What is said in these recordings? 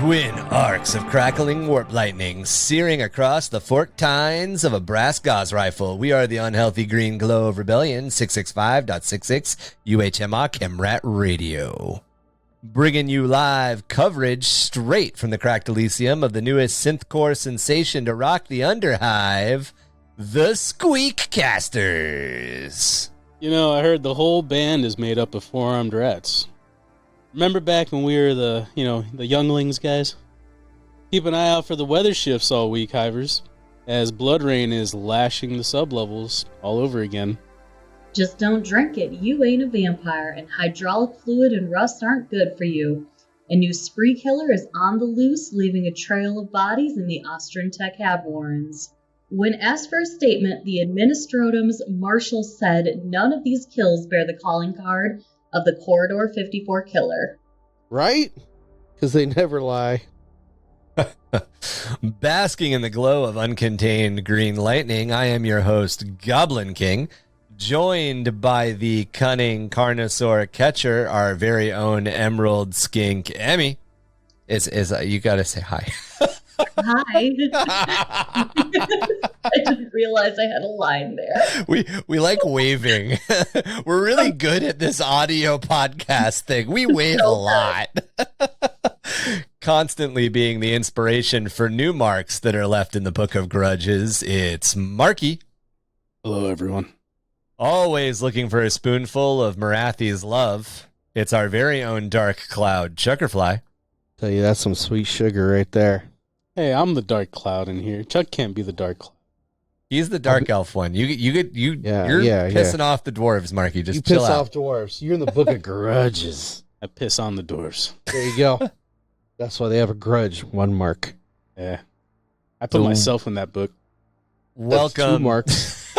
Twin arcs of crackling warp lightning searing across the forked tines of a brass gauze rifle. We are the unhealthy green glow of rebellion, 665.66 UHMR Chemrat Radio. Bringing you live coverage straight from the cracked Elysium of the newest synthcore sensation to rock the Underhive, the Squeakcasters. You know, I heard the whole band is made up of four-armed rats. Remember back when we were the younglings, guys? Keep an eye out for the weather shifts all week, Hivers, as Blood Rain is lashing the sublevels all over again. Just don't drink it. You ain't a vampire, and hydraulic fluid and rust aren't good for you. A new spree killer is on the loose, leaving a trail of bodies in the Ostrentech Hab Warrens. When asked for a statement, the Administratum's marshal said none of these kills bear the calling card of the Corridor 54 killer. Right? Because they never lie. Basking in the glow of uncontained green lightning, I am your host, Goblin King, joined by the cunning Carnosaur catcher, our very own Emerald Skink Emmy. You gotta say hi. Hi. I didn't realize I had a line there. We like waving. We're really good at this audio podcast thing. We wave a lot. Constantly being the inspiration for new marks that are left in the Book of Grudges, it's Marky. Hello, everyone. Always looking for a spoonful of Marathi's love, it's our very own dark cloud, ChuckerFly. Tell you, that's some sweet sugar right there. Hey, I'm the dark cloud in here. Chuck can't be the dark cloud. He's the dark elf one. You're pissing off the dwarves, Marky. Just you chill piss out. off dwarves. You're in the Book of Grudges. I piss on the dwarves. There you go. That's why they have a grudge. One mark. Yeah. I put myself in that book. Welcome. That's 2 marks.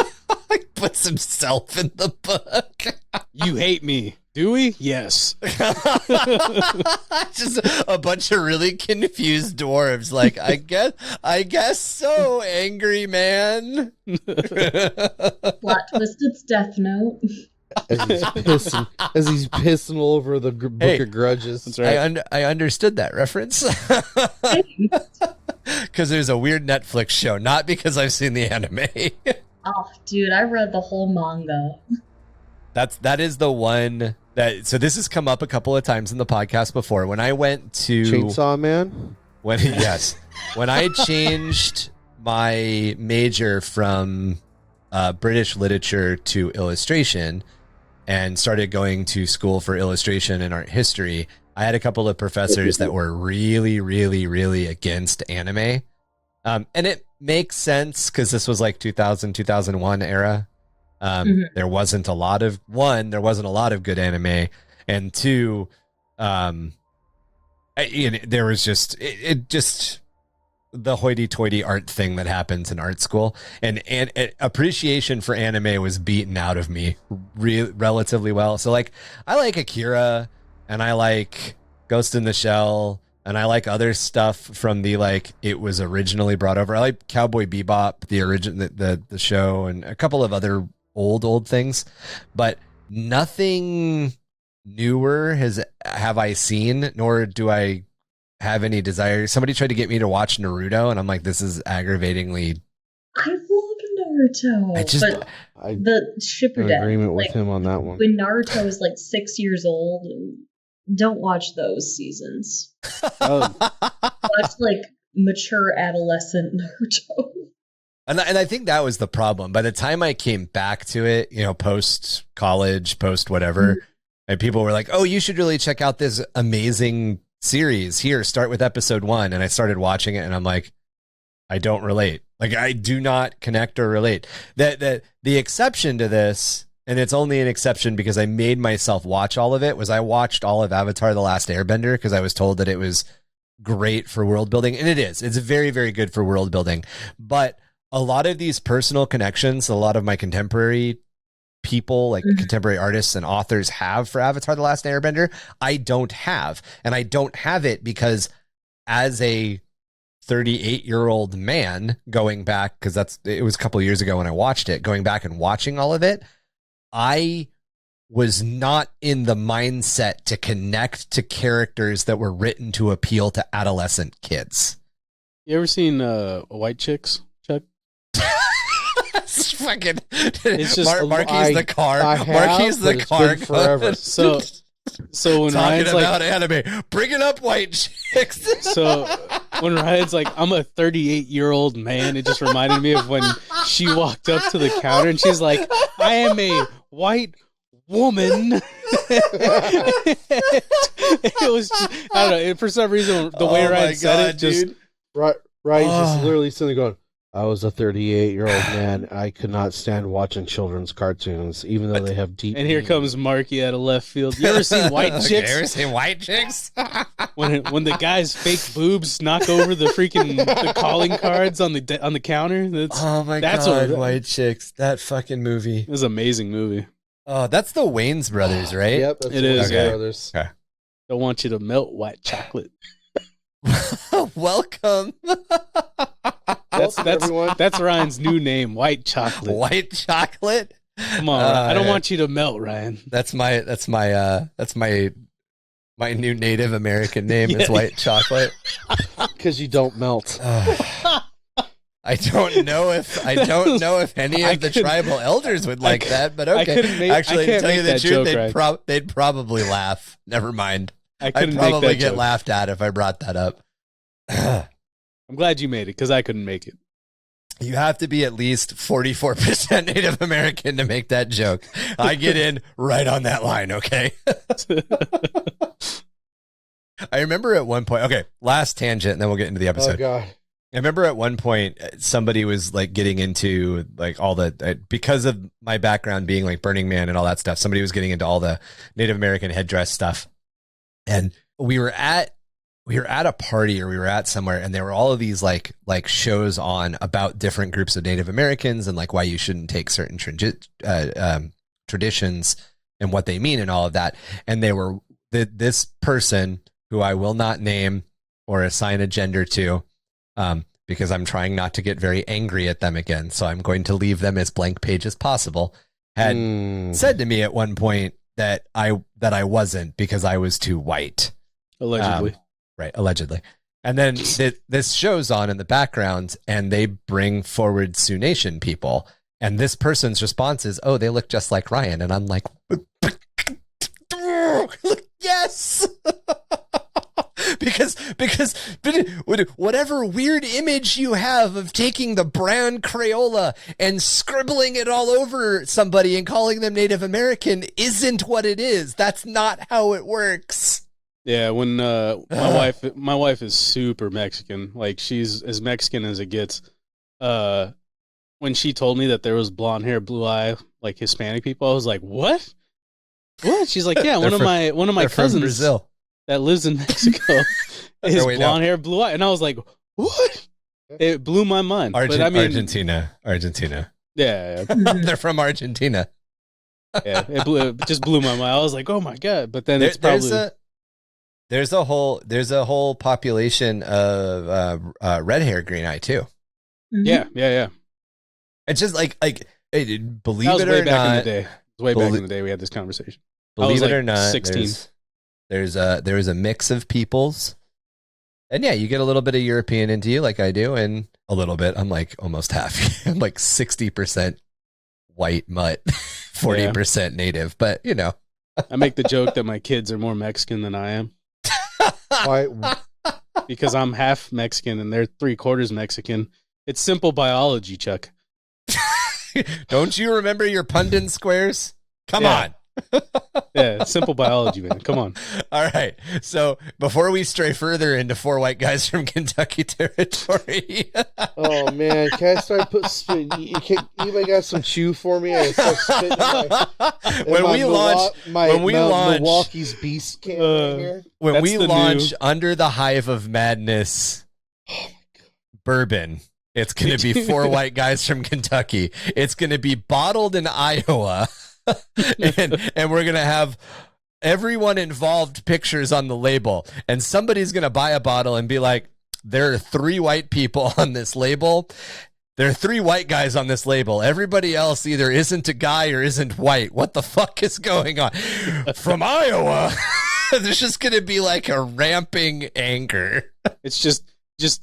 He puts himself in the book. You hate me. Do we? Yes. Just a bunch of really confused dwarves. Like, I guess so, angry man. Plot twist, it's Death Note. As he's pissing all over the Book of Grudges. That's right. I understood that reference. Because there's a weird Netflix show, not because I've seen the anime. Oh, dude, I read the whole manga. That is the one that. So this has come up a couple of times in the podcast before. When I went to Chainsaw Man. when I changed my major from British literature to illustration and started going to school for illustration and art history, I had a couple of professors that were really, really, really against anime. And it makes sense because this was like 2000, 2001 era. There wasn't a lot of good anime, and 2, there was just the hoity-toity art thing that happens in art school, and appreciation for anime was beaten out of me relatively well. So like, I like Akira, and I like Ghost in the Shell, and I like other stuff from the, like, it was originally brought over. I like Cowboy Bebop, the show, and a couple of other old things, but nothing newer have I seen, nor do I have any desire. Somebody tried to get me to watch Naruto, and I'm like, this is aggravatingly. I love Naruto. But the shipper in deck, agreement with him on that one. When Naruto was like 6 years old, don't watch those seasons. Oh. Watch like mature adolescent Naruto. And I think that was the problem. By the time I came back to it, post college, post whatever, and people were like, oh, you should really check out this amazing series. Here, start with episode 1. And I started watching it, and I'm like, I don't relate. Like, I do not connect or relate. The exception to this, and it's only an exception because I made myself watch all of it, was I watched all of Avatar: The Last Airbender because I was told that it was great for world building. And it is. It's very, very good for world building. But a lot of these personal connections, a lot of my contemporary people, like contemporary artists and authors, have for Avatar: The Last Airbender, I don't have. And I don't have it because as a 38-year-old man going back, because it was a couple of years ago when I watched it, going back and watching all of it, I was not in the mindset to connect to characters that were written to appeal to adolescent kids. You ever seen White Chicks, Chuck? It's fucking. It's just Marky's the car. Marky's the car forever. So when talking Ryan's about like, anime, bringing up White Chicks. so when Ryan's like, I'm a 38-year-old man, it just reminded me of when she walked up to the counter and she's like, I am a white woman. It was just, I don't know, for some reason the way Ryan said it just Dude. Ryan's just literally sitting there going, I was a 38-year-old man. I could not stand watching children's cartoons, even though they have deep. and here comes Marky out of left field. You ever seen White Chicks? You ever seen White Chicks? when the guy's fake boobs knock over the freaking the calling cards on the counter. That's God, White Chicks. That fucking movie. It was an amazing movie. Oh, that's the Wayans brothers, right? Yep, that's It is, Warner yeah. Brothers. Okay. Don't want you to melt white chocolate. Welcome. That's Ryan's new name, White Chocolate. White chocolate. Come on, Ryan. I don't want you to melt, Ryan. That's my new Native American name is White Chocolate. Because you don't melt. I don't know if any of the tribal elders would like that, but okay. Actually, to tell you the truth, they'd probably laugh. Never mind. I'd probably get laughed at if I brought that up. I'm glad you made it because I couldn't make it. You have to be at least 44% Native American to make that joke. I get in right on that line, okay? I remember at one point, okay, last tangent, and then we'll get into the episode. Oh, God. I remember at one point somebody was like getting into like all the, because of my background being like Burning Man and all that stuff, somebody was getting into all the Native American headdress stuff. And we were at a party or we were at somewhere and there were all of these like shows on about different groups of Native Americans and like why you shouldn't take certain traditions and what they mean and all of that. And they were this person who I will not name or assign a gender to, because I'm trying not to get very angry at them again. So I'm going to leave them as blank page as possible. Had said to me at one point that I wasn't because I was too white. Allegedly. Right, allegedly. And then this show's on in the background and they bring forward Sioux Nation people. And this person's response is, oh, they look just like Ryan. And I'm like, yes. because whatever weird image you have of taking the brown Crayola and scribbling it all over somebody and calling them Native American isn't what it is. That's not how it works. Yeah, when my wife is super Mexican, like she's as Mexican as it gets. When she told me that there was blonde hair, blue eye, like Hispanic people, I was like, "What? What?" She's like, "Yeah, one of my cousins Brazil that lives in Mexico is blonde hair, blue eye," and I was like, "What?" It blew my mind. But I mean, Argentina. Yeah, they're from Argentina. Yeah, it just blew my mind. I was like, "Oh my god!" But then it's probably. There's a whole population of red hair, green eye too. Yeah. It's just like believe it or not, in the day. It was way back in the day we had this conversation. Believe it or not, 16. There's a mix of peoples, and yeah, you get a little bit of European into you, like I do, and a little bit. I'm like almost half. I'm like 60% white mutt, 40% native, but you know. I make the joke that my kids are more Mexican than I am. Why? Because I'm half Mexican and they're 3/4 Mexican. It's simple biology, Chuck. Don't you remember your pundit squares? Come on. Yeah, it's simple biology, man. Come on. All right. So before we stray further into 4 white guys from Kentucky territory. Oh man, can I start anybody got some chew for me? I start spitting when we launch Milwaukee's Beast can right here. When we launch Under the Hive of Madness bourbon, it's going to be 4 white guys from Kentucky. It's going to be bottled in Iowa. and we're going to have everyone involved pictures on the label. And somebody's going to buy a bottle and be like, there are 3 white people on this label. There are 3 white guys on this label. Everybody else either isn't a guy or isn't white. What the fuck is going on? From Iowa. There's just going to be like a ramping anger. It's just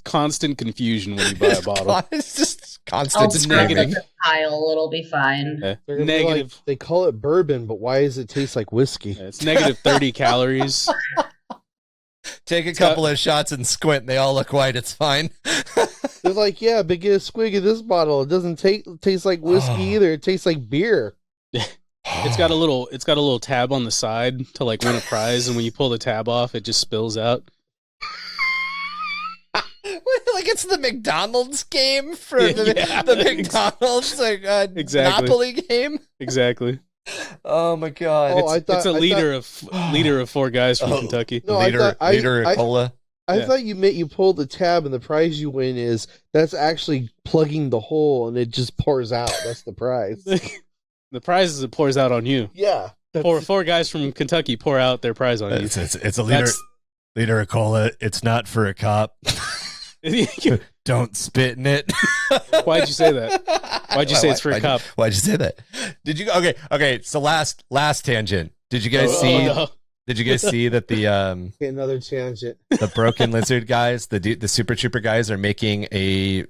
constant confusion when you buy a bottle. It's just I'll constant scrub screaming. the pile. It'll be fine. Yeah. They're gonna be Negative. like, they call it bourbon, but why does it taste like whiskey? It's negative 30 calories. Take a couple of shots and squint. They all look white. It's fine. They're like, yeah, but get a swig of this bottle. It doesn't taste like whiskey either. It tastes like beer. It's got a little tab on the side to like win a prize, and when you pull the tab off, it just spills out. Like it's the McDonald's game for the McDonald's Exactly. Monopoly game. Exactly. Oh my god! Oh, It's a leader of 4 guys from Kentucky. No, Leader I cola. I Yeah. thought you pull the tab and the prize you win is that's actually plugging the hole and it just pours out. That's the prize. The prize is it pours out on you. Yeah. Four guys from Kentucky pour out their prize on you. It's a leader of cola. It's not for a cop. Don't spit in it. Why'd you say that? Why'd you say it's for a cop? Why'd you say that? Did you? Okay. So last tangent. Did you guys see? No. Did you guys see that the Another tangent. the Broken Lizard guys, the Super Trooper guys, are making a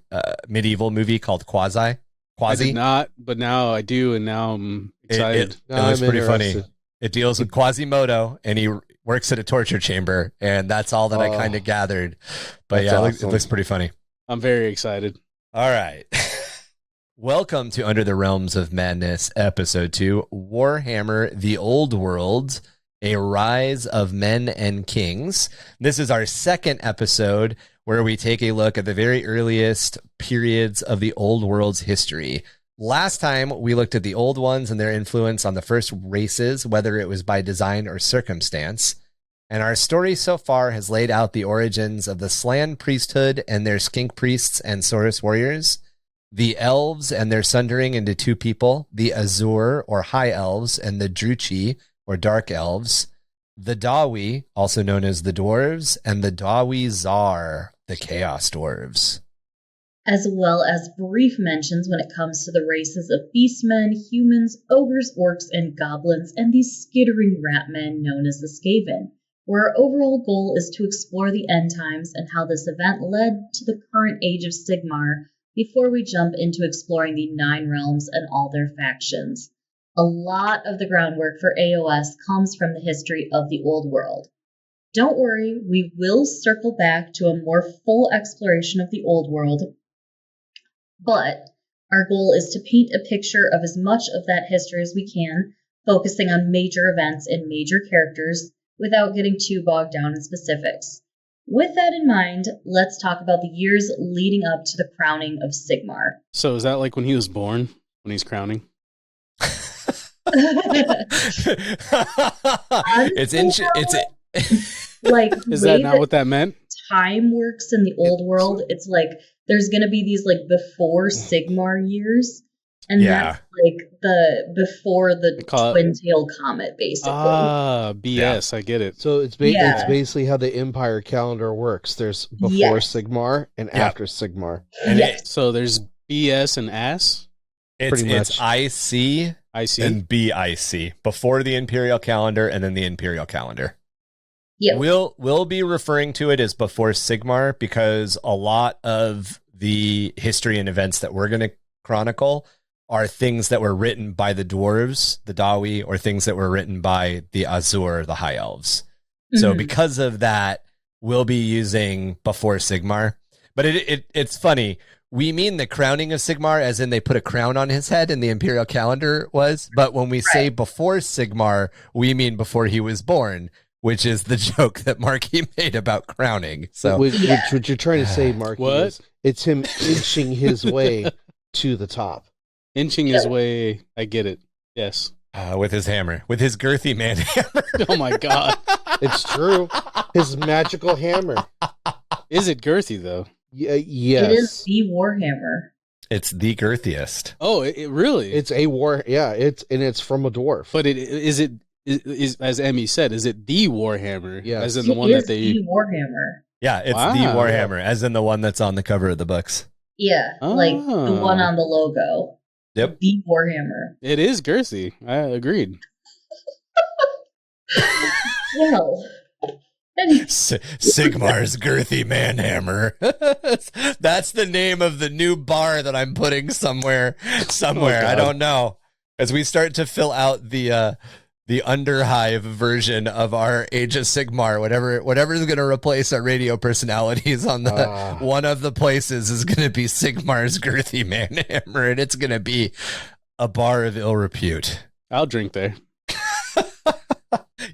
medieval movie called Quasi? I did not, but now I do, and now I'm excited. It looks I'm pretty interested. funny. It deals with Quasimodo, and he works at a torture chamber, and that's all that I Oh. kind of gathered. But That's yeah, awesome. it looks pretty funny. I'm very excited. All right. Welcome to Under the Realms of Madness, Episode 2, Warhammer the Old World, A Rise of Men and Kings. This is our second episode where we take a look at the very earliest periods of the Old World's history. Last time, we looked at the Old Ones and their influence on the first races, whether it was by design or circumstance. And our story so far has laid out the origins of the Slan priesthood and their skink priests and Saurus warriors, the Elves and their sundering into 2 people, the Azur or High Elves and the Druchi or Dark Elves, the Dawi, also known as the Dwarves, and the Dawi Zar, the Chaos Dwarves. As well as brief mentions when it comes to the races of beastmen, humans, ogres, orcs, and goblins, and these skittering rat men known as the Skaven, where our overall goal is to explore the end times and how this event led to the current Age of Sigmar before we jump into exploring the 9 realms and all their factions. A lot of the groundwork for AOS comes from the history of the Old World. Don't worry, we will circle back to a more full exploration of the Old World, but our goal is to paint a picture of as much of that history as we can, focusing on major events and major characters without getting too bogged down in specifics. With that in mind, let's talk about the years leading up to the crowning of Sigmar. So is that like when he was born, when he's crowning? Like, Is the that way not what that meant? time works in the old world, it's like there's gonna be these like before Sigmar years, and Yeah. that's like the before the They call it- twin-tailed comet, basically. BS. I get it. So it's basically how the Empire calendar works. There's before Yes. Sigmar and Yeah. after Sigmar. And Yes. So there's BS and ass. it's Pretty much. IC I see. and BIC, before the Imperial calendar and then the Imperial calendar. Yep. We'll be referring to it as before Sigmar because a lot of the history and events that we're going to chronicle are things that were written by the dwarves, the Dawi, or things that were written by the Azur, the High Elves. So Mhm. because of that, we'll be using before Sigmar. But it's funny. We mean the crowning of Sigmar as in they put a crown on his head in the Imperial calendar was. But when we say before Sigmar, we mean before he was born, which is the joke that Marky made about crowning. So Which Yeah. what you're trying to say, Marky, What? is it's him inching his way to the top. Inching his way. I get it. Yes. with his hammer, with his girthy man hammer. Oh my God. It's true. His magical hammer. Is it girthy though? Yes. It is the Warhammer. It's the girthiest. Oh, it really? It's a war. Yeah, it's from a dwarf. But is as Emmy said, is it the Warhammer? Yes. As in the It one is that they. the Warhammer. Yeah, it's Wow. the Warhammer, as in the one that's on the cover of the books. Yeah, like the one on the logo. Yep. The Warhammer. It is girthy. I agreed. Well, Sigmar's Girthy Manhammer. That's the name of the new bar that I'm putting somewhere. Oh, I don't know. As we start to fill out the Underhive version of our Age of Sigmar, whatever is going to replace our radio personalities on the one of the places is going to be Sigmar's Girthy Manhammer, and it's going to be a bar of ill repute. I'll drink there.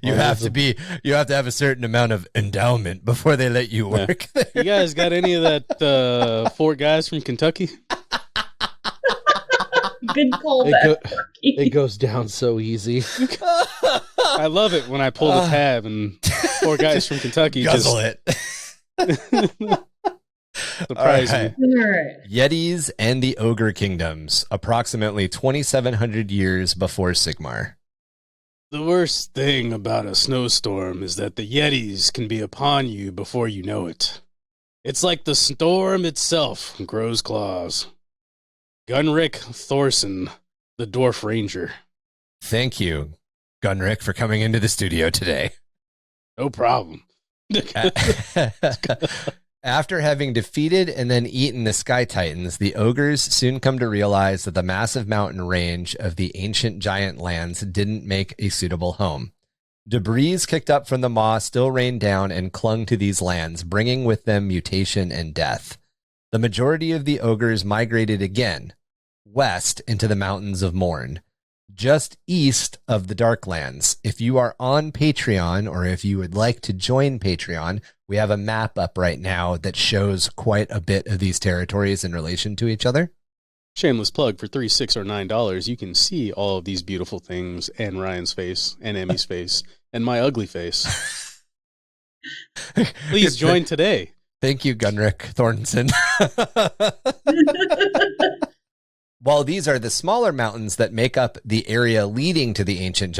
You have to have a certain amount of endowment before they let you work there. You guys got any of that 4 guys from Kentucky? good callback. It goes down so easy. I love it when I pull the tab and 4 guys from Kentucky guzzle just it. surprise All right. me. Yetis and the Ogre Kingdoms, approximately 2,700 years before Sigmar. The worst thing about a snowstorm is that the Yetis can be upon you before you know it. It's like the storm itself grows claws. Gunrick Thorson, the Dwarf Ranger. Thank you, Gunrick, for coming into the studio today. No problem. After having defeated and then eaten the Sky Titans, the ogres soon come to realize that the massive mountain range of the ancient giant lands didn't make a suitable home. Debris kicked up from the maw still rained down and clung to these lands, bringing with them mutation and death. The majority of the ogres migrated again, west into the Mountains of Morn, just east of the Darklands. If you are on Patreon, or if you would like to join Patreon, we have a map up right now that shows quite a bit of these territories in relation to each other. Shameless plug for $3, $6, or $9. You can see all of these beautiful things, and Ryan's face, and Emmy's face, and my ugly face. Please join today. Thank you, Gunrick Thornton. While these are the smaller mountains that make up the area leading to the ancient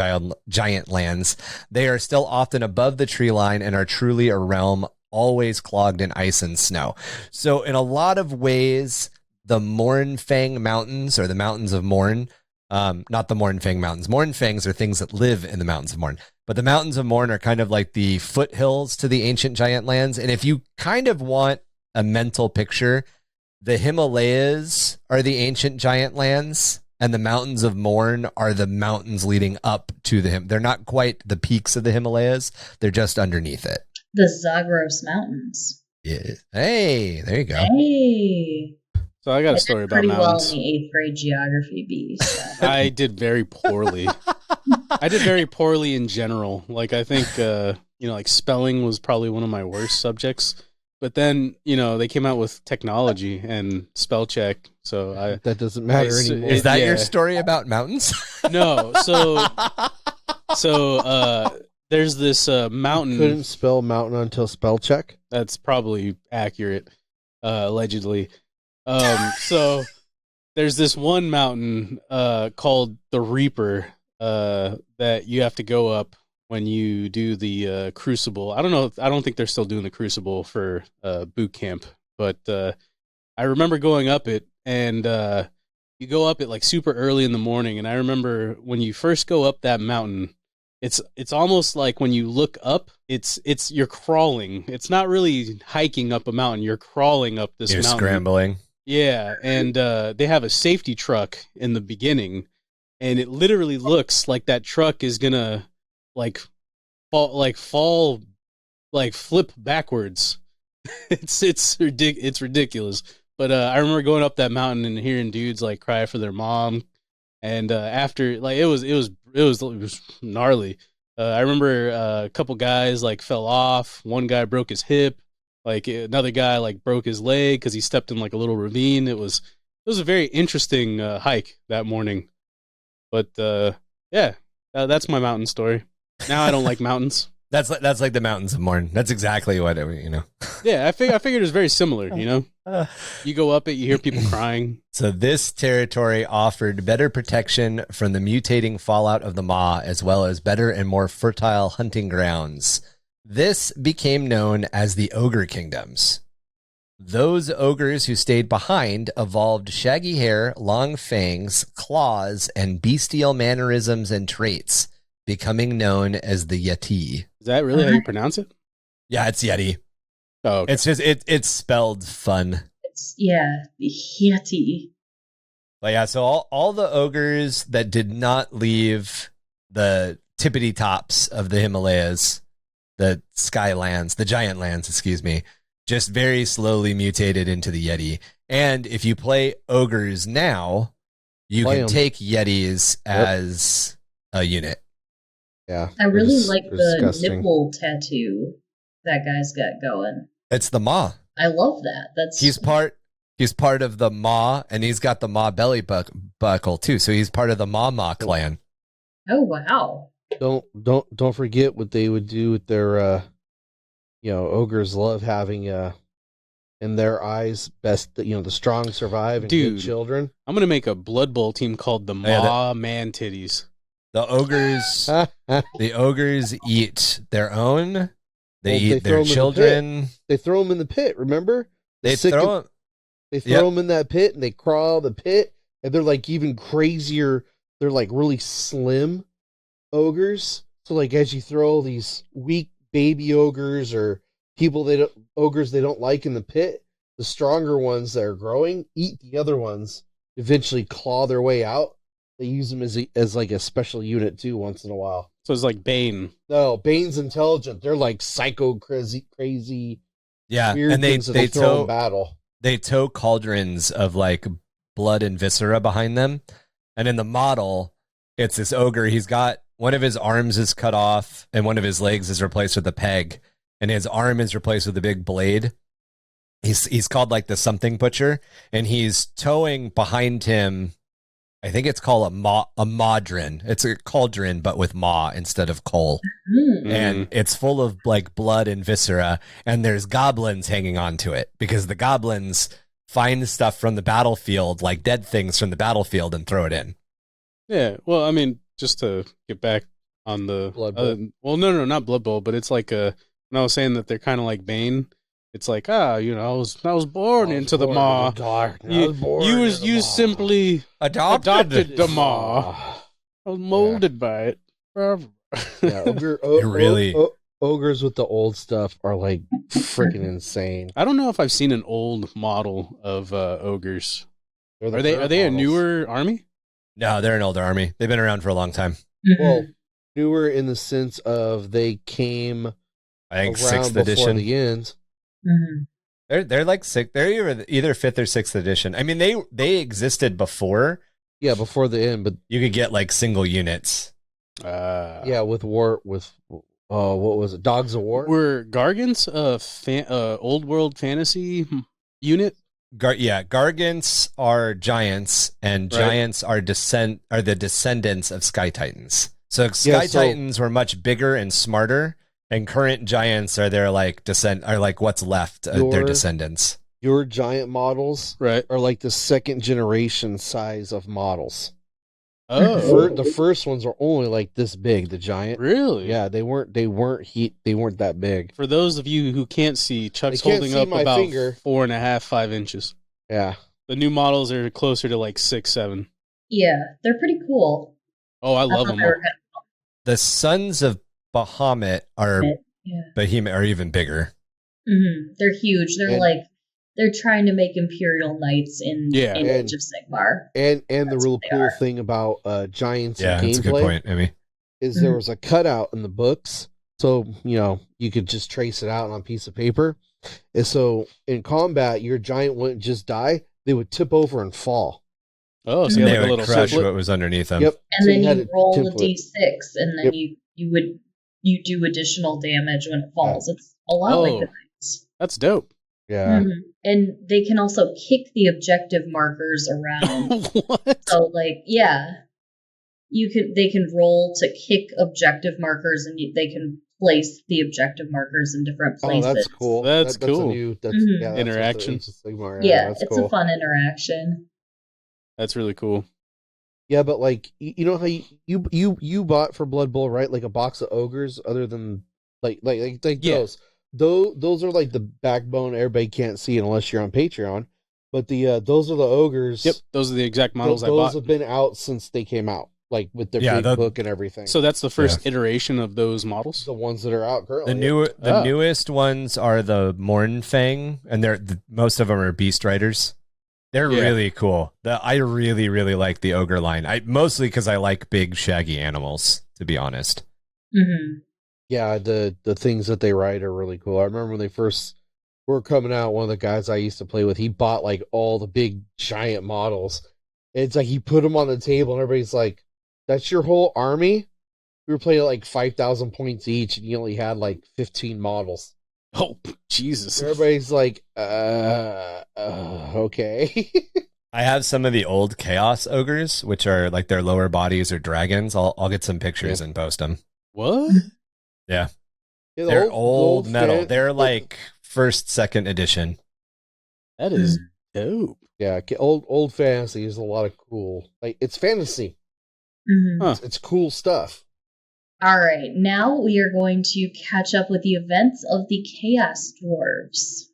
giant lands, they are still often above the tree line and are truly a realm always clogged in ice and snow. So in a lot of ways, the Mournfang Mountains, or the Mountains of Morn, not the Mournfang Mountains. Mournfangs are things that live in the Mountains of Morn. But the Mountains of Morn are kind of like the foothills to the ancient giant lands. And if you kind of want a mental picture, the Himalayas are the ancient giant lands, and the Mountains of Morn are the mountains leading up to the They're not quite the peaks of the Himalayas. They're just underneath it. The Zagros Mountains. Yeah. Hey, there you go. Hey. So I got a story about pretty mountains. well in the 8th grade geography B. So. I did very poorly. I did very poorly in general. Like, I think, like spelling was probably one of my worst subjects. But then, they came out with technology and spell check. So that doesn't matter anymore. Is that your story about mountains? No. So there's this mountain. Couldn't spell mountain until spell check. That's probably accurate, allegedly. So there's this one mountain called the Reaper that you have to go up when you do the Crucible. I don't know. I don't think they're still doing the Crucible for boot camp, but I remember going up it, and you go up it like super early in the morning. And I remember when you first go up that mountain, it's almost like when you look up, you're crawling. It's not really hiking up a mountain. You're crawling up this mountain. You're scrambling. Yeah, and they have a safety truck in the beginning, and it literally looks like that truck is gonna fall, flip backwards. It's ridiculous. But I remember going up that mountain and hearing dudes like cry for their mom, and after it was gnarly. I remember a couple guys fell off. One guy broke his hip. Another guy broke his leg because he stepped in a little ravine. It was a very interesting hike that morning. But yeah, that's my mountain story. Now I don't like mountains. That's like the Mountains of Morn. That's exactly what Yeah, I figured it was very similar. You go up it, you hear people crying. So this territory offered better protection from the mutating fallout of the Maw, as well as better and more fertile hunting grounds. This became known as the Ogre Kingdoms. Those ogres who stayed behind evolved shaggy hair, long fangs, claws, and bestial mannerisms and traits, becoming known as the Yeti. Is that really how you pronounce it? Yeah, it's Yeti. Oh, okay. It's just it's spelled fun. Yeah, the Yeti. But yeah, so all the ogres that did not leave the tippity tops of the Himalayas, the skylands, the giant lands, excuse me, just very slowly mutated into the Yeti. And if you play ogres now, you can take Yetis as a unit. Yeah. I really like they're the disgusting. nipple tattoo that guy's got going. It's the Maw. I love that. He's part of the Maw, and he's got the Maw belly buckle too. So he's part of the Maw clan. Oh wow. Don't forget what they would do with their ogres love having in their eyes best the strong survive and Dude. good children. I'm gonna make a Blood Bowl team called the Maw Man Titties. The ogres eat their own. They eat their children. They throw them in the pit. Remember? They throw them in that pit, and they crawl the pit, and they're like even crazier. They're like really slim ogres. So like as you throw these weak baby ogres or ogres they don't like in the pit, the stronger ones that are growing eat the other ones. Eventually claw their way out. They use them as like a special unit too once in a while. So it's like Bane. No, Bane's intelligent. They're like psycho crazy. Yeah, Weird and things that they throw in battle. They tow cauldrons of like blood and viscera behind them. And in the model, it's this ogre. He's got one of his arms is cut off and one of his legs is replaced with a peg. And his arm is replaced with a big blade. He's called like the something butcher. And he's towing behind him, I think it's called a modron. It's a cauldron, but with maw instead of coal. And it's full of like blood and viscera. And there's goblins hanging on to it because the goblins find stuff from the battlefield, like dead things from the battlefield, and throw it in. Yeah, well, I mean, just to get back on the Blood Bowl. well, no, not Blood Bowl, but it's like when I was saying that they're kind of like Bane. It's like I was born into the maw. You simply adopted the maw. I was molded by it. Yeah, ogres with the old stuff are like freaking insane. I don't know if I've seen an old model of ogres. They're the Are they current a models. newer army? No, they're an older army. They've been around for a long time. Well, newer in the sense of they came I think around 6th before edition. the end. They're like six. They're either 5th or 6th edition. I mean, they existed before. Yeah, before the end, but You could get like single units. yeah, with what was it? Dogs of War. Were Gargants Old World Fantasy unit? Gargants are giants, and Right. giants are the descendants of Sky Titans. So Sky Titans were much bigger and smarter, and current giants are their like what's left of their descendants. Your giant models Right. are like the second generation size of models. Oh, The first ones were only like this big. The giant. really? Yeah, they weren't that big. For those of you who can't see, Chuck's They can't holding see up my about finger. 4.5, 5 inches. Yeah. The new models are closer to like 6, 7. Yeah, they're pretty cool. Oh, I love thought them. they were The sons of Bahamut are Yeah. Behemoth are even bigger. They're huge. They're trying to make Imperial Knights in Age of Sigmar. And the That's real what they cool are. thing about giants Yeah, and that's a good gameplay point, Emmy. is there was a cutout in the books, so you could just trace it out on a piece of paper. And so in combat, your giant wouldn't just die; they would tip over and fall. Oh, so And you they have like a would little crush template? what was underneath them. Yep. And So then had you roll a template. d6, and then you do additional damage when it falls. It's a lot like the Knights. That's dope. Yeah. And they can also kick the objective markers around. What? So, they can roll to kick objective markers, and they can place the objective markers in different Oh, places. that's cool. That's cool. That's Interaction. Age of Sigmar. Yeah, that's it's cool. a fun interaction. That's really cool. Yeah, but like you know how you bought for Blood Bowl, right? Like a box of ogres, other than like Yeah. those. those are like the backbone. Everybody can't see it unless you're on Patreon. But those are the ogres. Yep, those are the exact models I those bought. have been out since they came out, like with their big book and everything. So that's the first iteration of those models. The ones that are out currently. The newest ones are the Mornfang, and most of them are Beast Riders. They're really cool. I really, really like the ogre line. Mostly because I like big, shaggy animals, to be honest. Mm-hmm. Yeah, the things that they ride are really cool. I remember when they first were coming out, one of the guys I used to play with, he bought like all the big giant models. It's like he put them on the table and everybody's like, that's your whole army? We were playing like 5,000 points each and you only had like 15 models. Oh, Jesus. Everybody's like, okay. I have some of the old Chaos Ogres, which are like their lower bodies or dragons. I'll get some pictures and post them. What? Yeah. Yeah, They're old metal. They're like first, second edition. That is dope. Yeah, old fantasy is a lot of cool. Like, it's fantasy. Mm-hmm. Huh. It's cool stuff. All right, now we are going to catch up with the events of the Chaos Dwarves.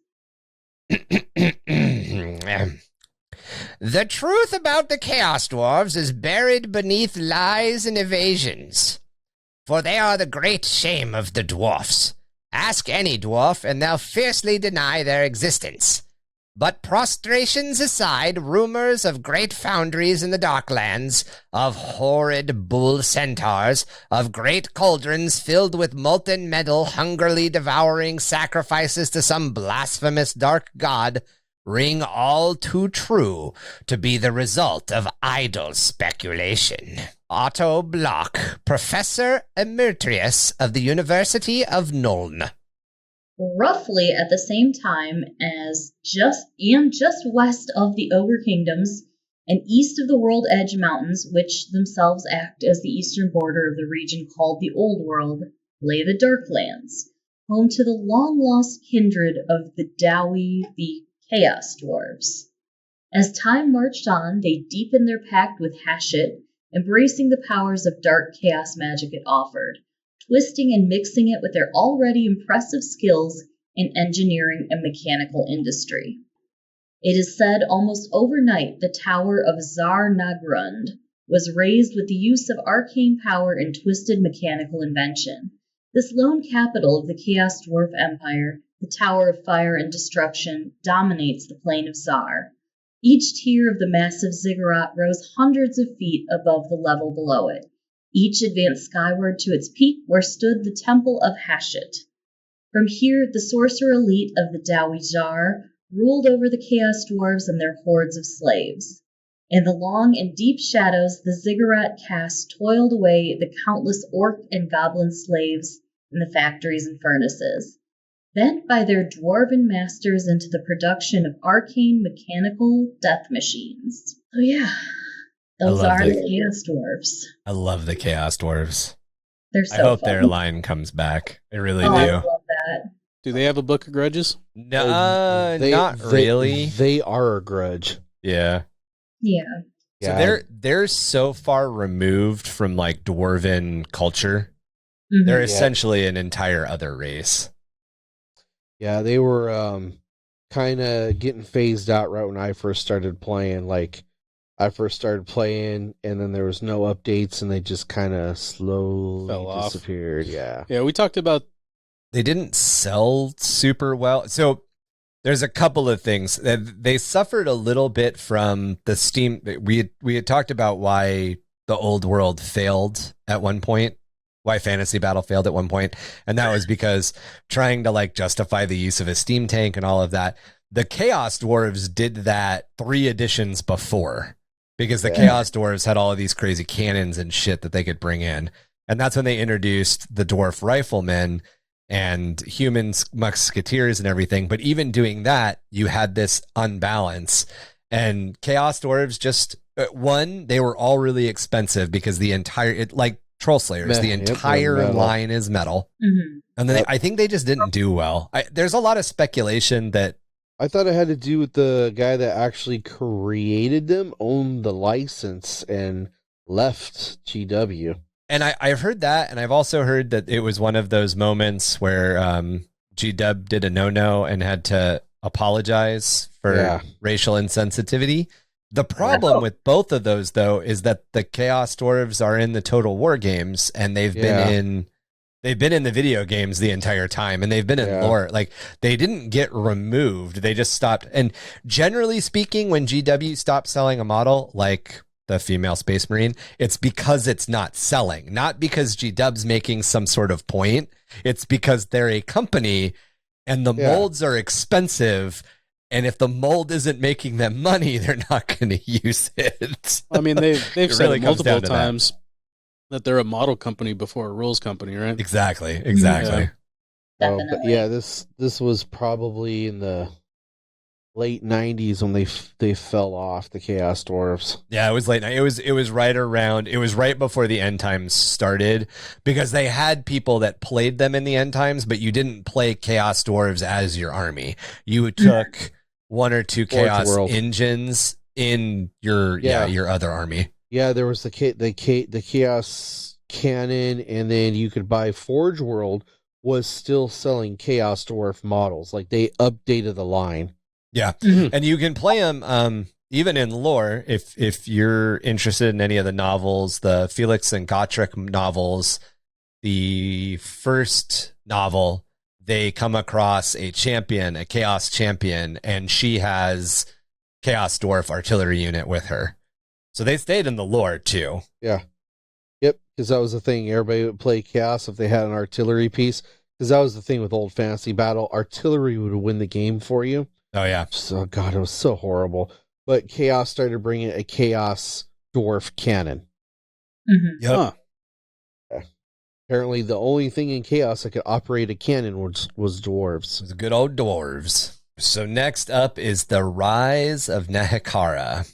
The truth about the Chaos Dwarves is buried beneath lies and evasions, for they are the great shame of the dwarfs. Ask any dwarf, and they'll fiercely deny their existence. But prostrations aside, rumors of great foundries in the Darklands, of horrid bull centaurs, of great cauldrons filled with molten metal hungrily devouring sacrifices to some blasphemous dark god, ring all too true to be the result of idle speculation. Otto Bloch, Professor Emeritus of the University of Nuln. Roughly at the same time as just west of the Ogre Kingdoms and east of the World Edge Mountains, which themselves act as the eastern border of the region called the Old World, lay the Darklands, home to the long-lost kindred of the Dowie, the Chaos Dwarves. As time marched on, they deepened their pact with Hashut, embracing the powers of dark chaos magic it offered, twisting and mixing it with their already impressive skills in engineering and mechanical industry. It is said almost overnight the Tower of Zar Nagrund was raised with the use of arcane power and twisted mechanical invention. This lone capital of the Chaos Dwarf Empire, the Tower of Fire and Destruction, dominates the plain of Zar. Each tier of the massive ziggurat rose hundreds of feet above the level below it. Each advanced skyward to its peak where stood the Temple of Hashut. From here, the sorcerer elite of the Dowie Jar ruled over the Chaos Dwarves and their hordes of slaves. In the long and deep shadows, the ziggurat caste toiled away the countless orc and goblin slaves in the factories and furnaces, bent by their dwarven masters into the production of arcane mechanical death machines. So yeah, those are the Chaos Dwarves. I love the Chaos Dwarves. They're so I hope fun. their line comes back. I really do. I love that. Do they have a book of grudges? No, not really. They are a grudge. Yeah. Yeah. So they're so far removed from like dwarven culture. Mhm. They're essentially an entire other race. Yeah, they were kind of getting phased out right when I first started playing. Like, I first started playing, and then there was no updates, and they just kind of slowly Fell off. disappeared. Yeah. Yeah, we talked about. They didn't sell super well. So there's a couple of things. They suffered a little bit from the Steam. We had talked about why the Old World failed at one point. Why Fantasy Battle failed at one point, and that was because trying to like justify the use of a steam tank and all of that. The Chaos Dwarves did that 3 editions before, because the Chaos Dwarves had all of these crazy cannons and shit that they could bring in, and that's when they introduced the Dwarf Riflemen and human musketeers and everything. But even doing that, you had this unbalance, and Chaos Dwarves just they were all really expensive because the entire like Troll Slayers, the entire line is metal. Mm-hmm. And then I think they just didn't do well. There's a lot of speculation that... I thought it had to do with the guy that actually created them, owned the license, and left GW. And I've heard that, and I've also heard that it was one of those moments where G-Dub did a no-no and had to apologize for racial insensitivity. The problem with both of those, though, is that the Chaos Dwarves are in the Total War games, and they've been in the video games the entire time, and they've been in lore. Like, they didn't get removed; they just stopped. And generally speaking, when GW stopped selling a model like the female Space Marine, it's because it's not selling, not because G-Dub's making some sort of point. It's because they're a company, and the molds are expensive. And if the mold isn't making them money, they're not going to use it. I mean, they've said really multiple times that they're a model company before a rules company, right? Exactly. But this was probably in the late 90s when they fell off, the Chaos Dwarves. Yeah, it was late night. It was right before the end times started, because they had people that played them in the end times, but you didn't play Chaos Dwarves as your army. You took one or two Chaos engines in your other army. Yeah, there was the Chaos Cannon, and then you could buy Forge World was still selling Chaos Dwarf models. Like, they updated the line. Yeah, and you can play them even in lore if you're interested in any of the novels, the Felix and Gotrek novels. The first novel, they come across a champion, a Chaos champion, and she has Chaos Dwarf artillery unit with her. So they stayed in the lore too. Yeah. Yep, because that was the thing. Everybody would play Chaos if they had an artillery piece. Because that was the thing with Old Fantasy Battle. Artillery would win the game for you. Oh, yeah. So, God, it was so horrible. But Chaos started bringing a Chaos Dwarf cannon. Mm-hmm. Yep. Huh. Apparently, the only thing in Chaos that could operate a cannon was dwarves. It was good old dwarves. So next up is the Rise of Nehekhara.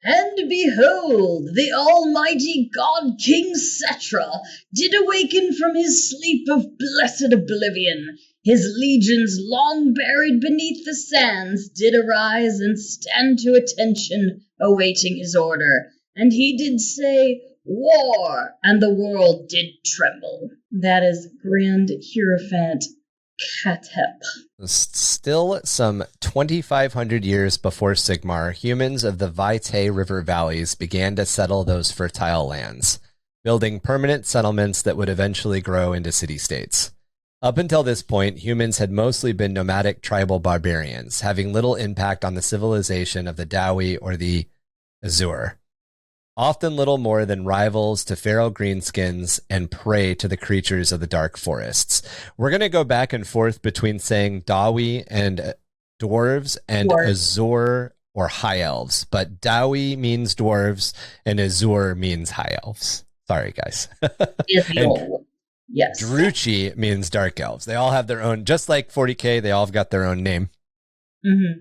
And behold, the almighty God King Setra did awaken from his sleep of blessed oblivion. His legions, long buried beneath the sands, did arise and stand to attention, awaiting his order. And he did say, "War!" and the world did tremble. That is Grand Hierophant Katep. Still some 2,500 years before Sigmar, humans of the Vitae River valleys began to settle those fertile lands, building permanent settlements that would eventually grow into city-states. Up until this point, humans had mostly been nomadic tribal barbarians, having little impact on the civilization of the Dawi or the Azur. Often little more than rivals to feral greenskins and prey to the creatures of the dark forests. We're going to go back and forth between saying Dawi and dwarves and Azur or high elves, but Dawi means dwarves and Azur means high elves. Sorry, guys. Yes. Druchi means dark elves. They all have their own, just like 40K, they all have got their own name. Mm-hmm.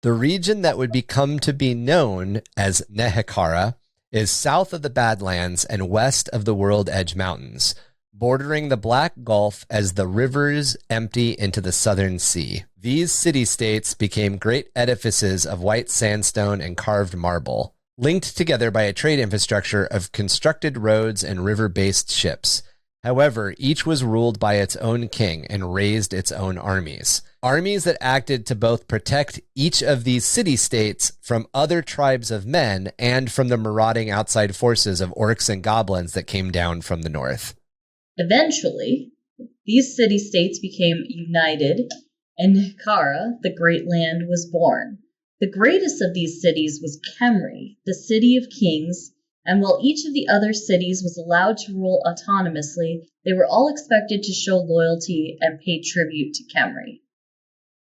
The region that would become to be known as Nehekhara is south of the Badlands and west of the World Edge Mountains, bordering the Black Gulf as the rivers empty into the Southern Sea. These city-states became great edifices of white sandstone and carved marble, linked together by a trade infrastructure of constructed roads and river-based ships. However, each was ruled by its own king and raised its own armies. Armies that acted to both protect each of these city-states from other tribes of men and from the marauding outside forces of orcs and goblins that came down from the north. Eventually, these city-states became united, and Nehekhara, the Great Land, was born. The greatest of these cities was Khemri, the City of Kings, and while each of the other cities was allowed to rule autonomously, they were all expected to show loyalty and pay tribute to Khemri.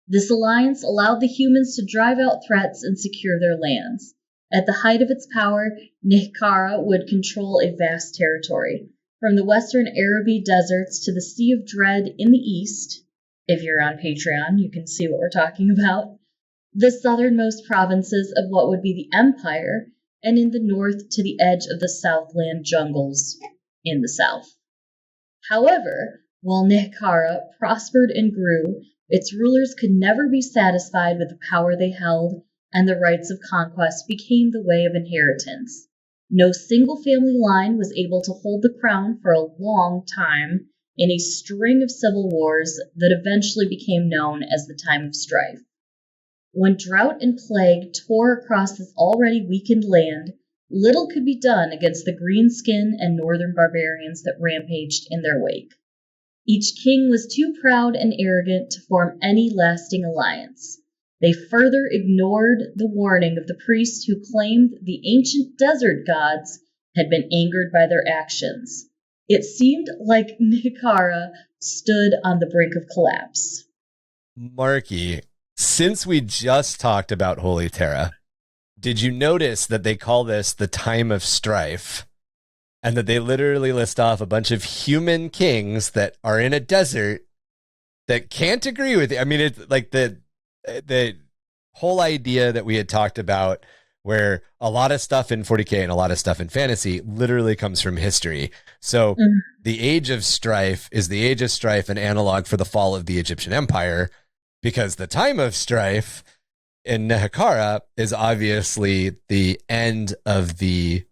This alliance allowed the humans to drive out threats and secure their lands. At the height of its power, Nehekhara would control a vast territory, from the western Araby deserts to the Sea of Dread in the east. If you're on Patreon, you can see what we're talking about. The southernmost provinces of what would be the Empire, and in the north to the edge of the Southland jungles in the south. However, while Nehekhara prospered and grew, its rulers could never be satisfied with the power they held, and the rights of conquest became the way of inheritance. No single family line was able to hold the crown for a long time, in a string of civil wars that eventually became known as the Time of Strife. When drought and plague tore across this already weakened land, little could be done against the green-skinned and northern barbarians that rampaged in their wake. Each king was too proud and arrogant to form any lasting alliance. They further ignored the warning of the priests who claimed the ancient desert gods had been angered by their actions. It seemed like Nehekhara stood on the brink of collapse. Marky, since we just talked about Holy Terra, did you notice that they call this the Time of Strife? And that they literally list off a bunch of human kings that are in a desert that can't agree with it. I mean, it's like the whole idea that we had talked about where a lot of stuff in 40K and a lot of stuff in fantasy literally comes from history. So the Age of Strife is the Age of Strife, an analog for the fall of the Egyptian Empire, because the Time of Strife in Nehekhara is obviously the end of the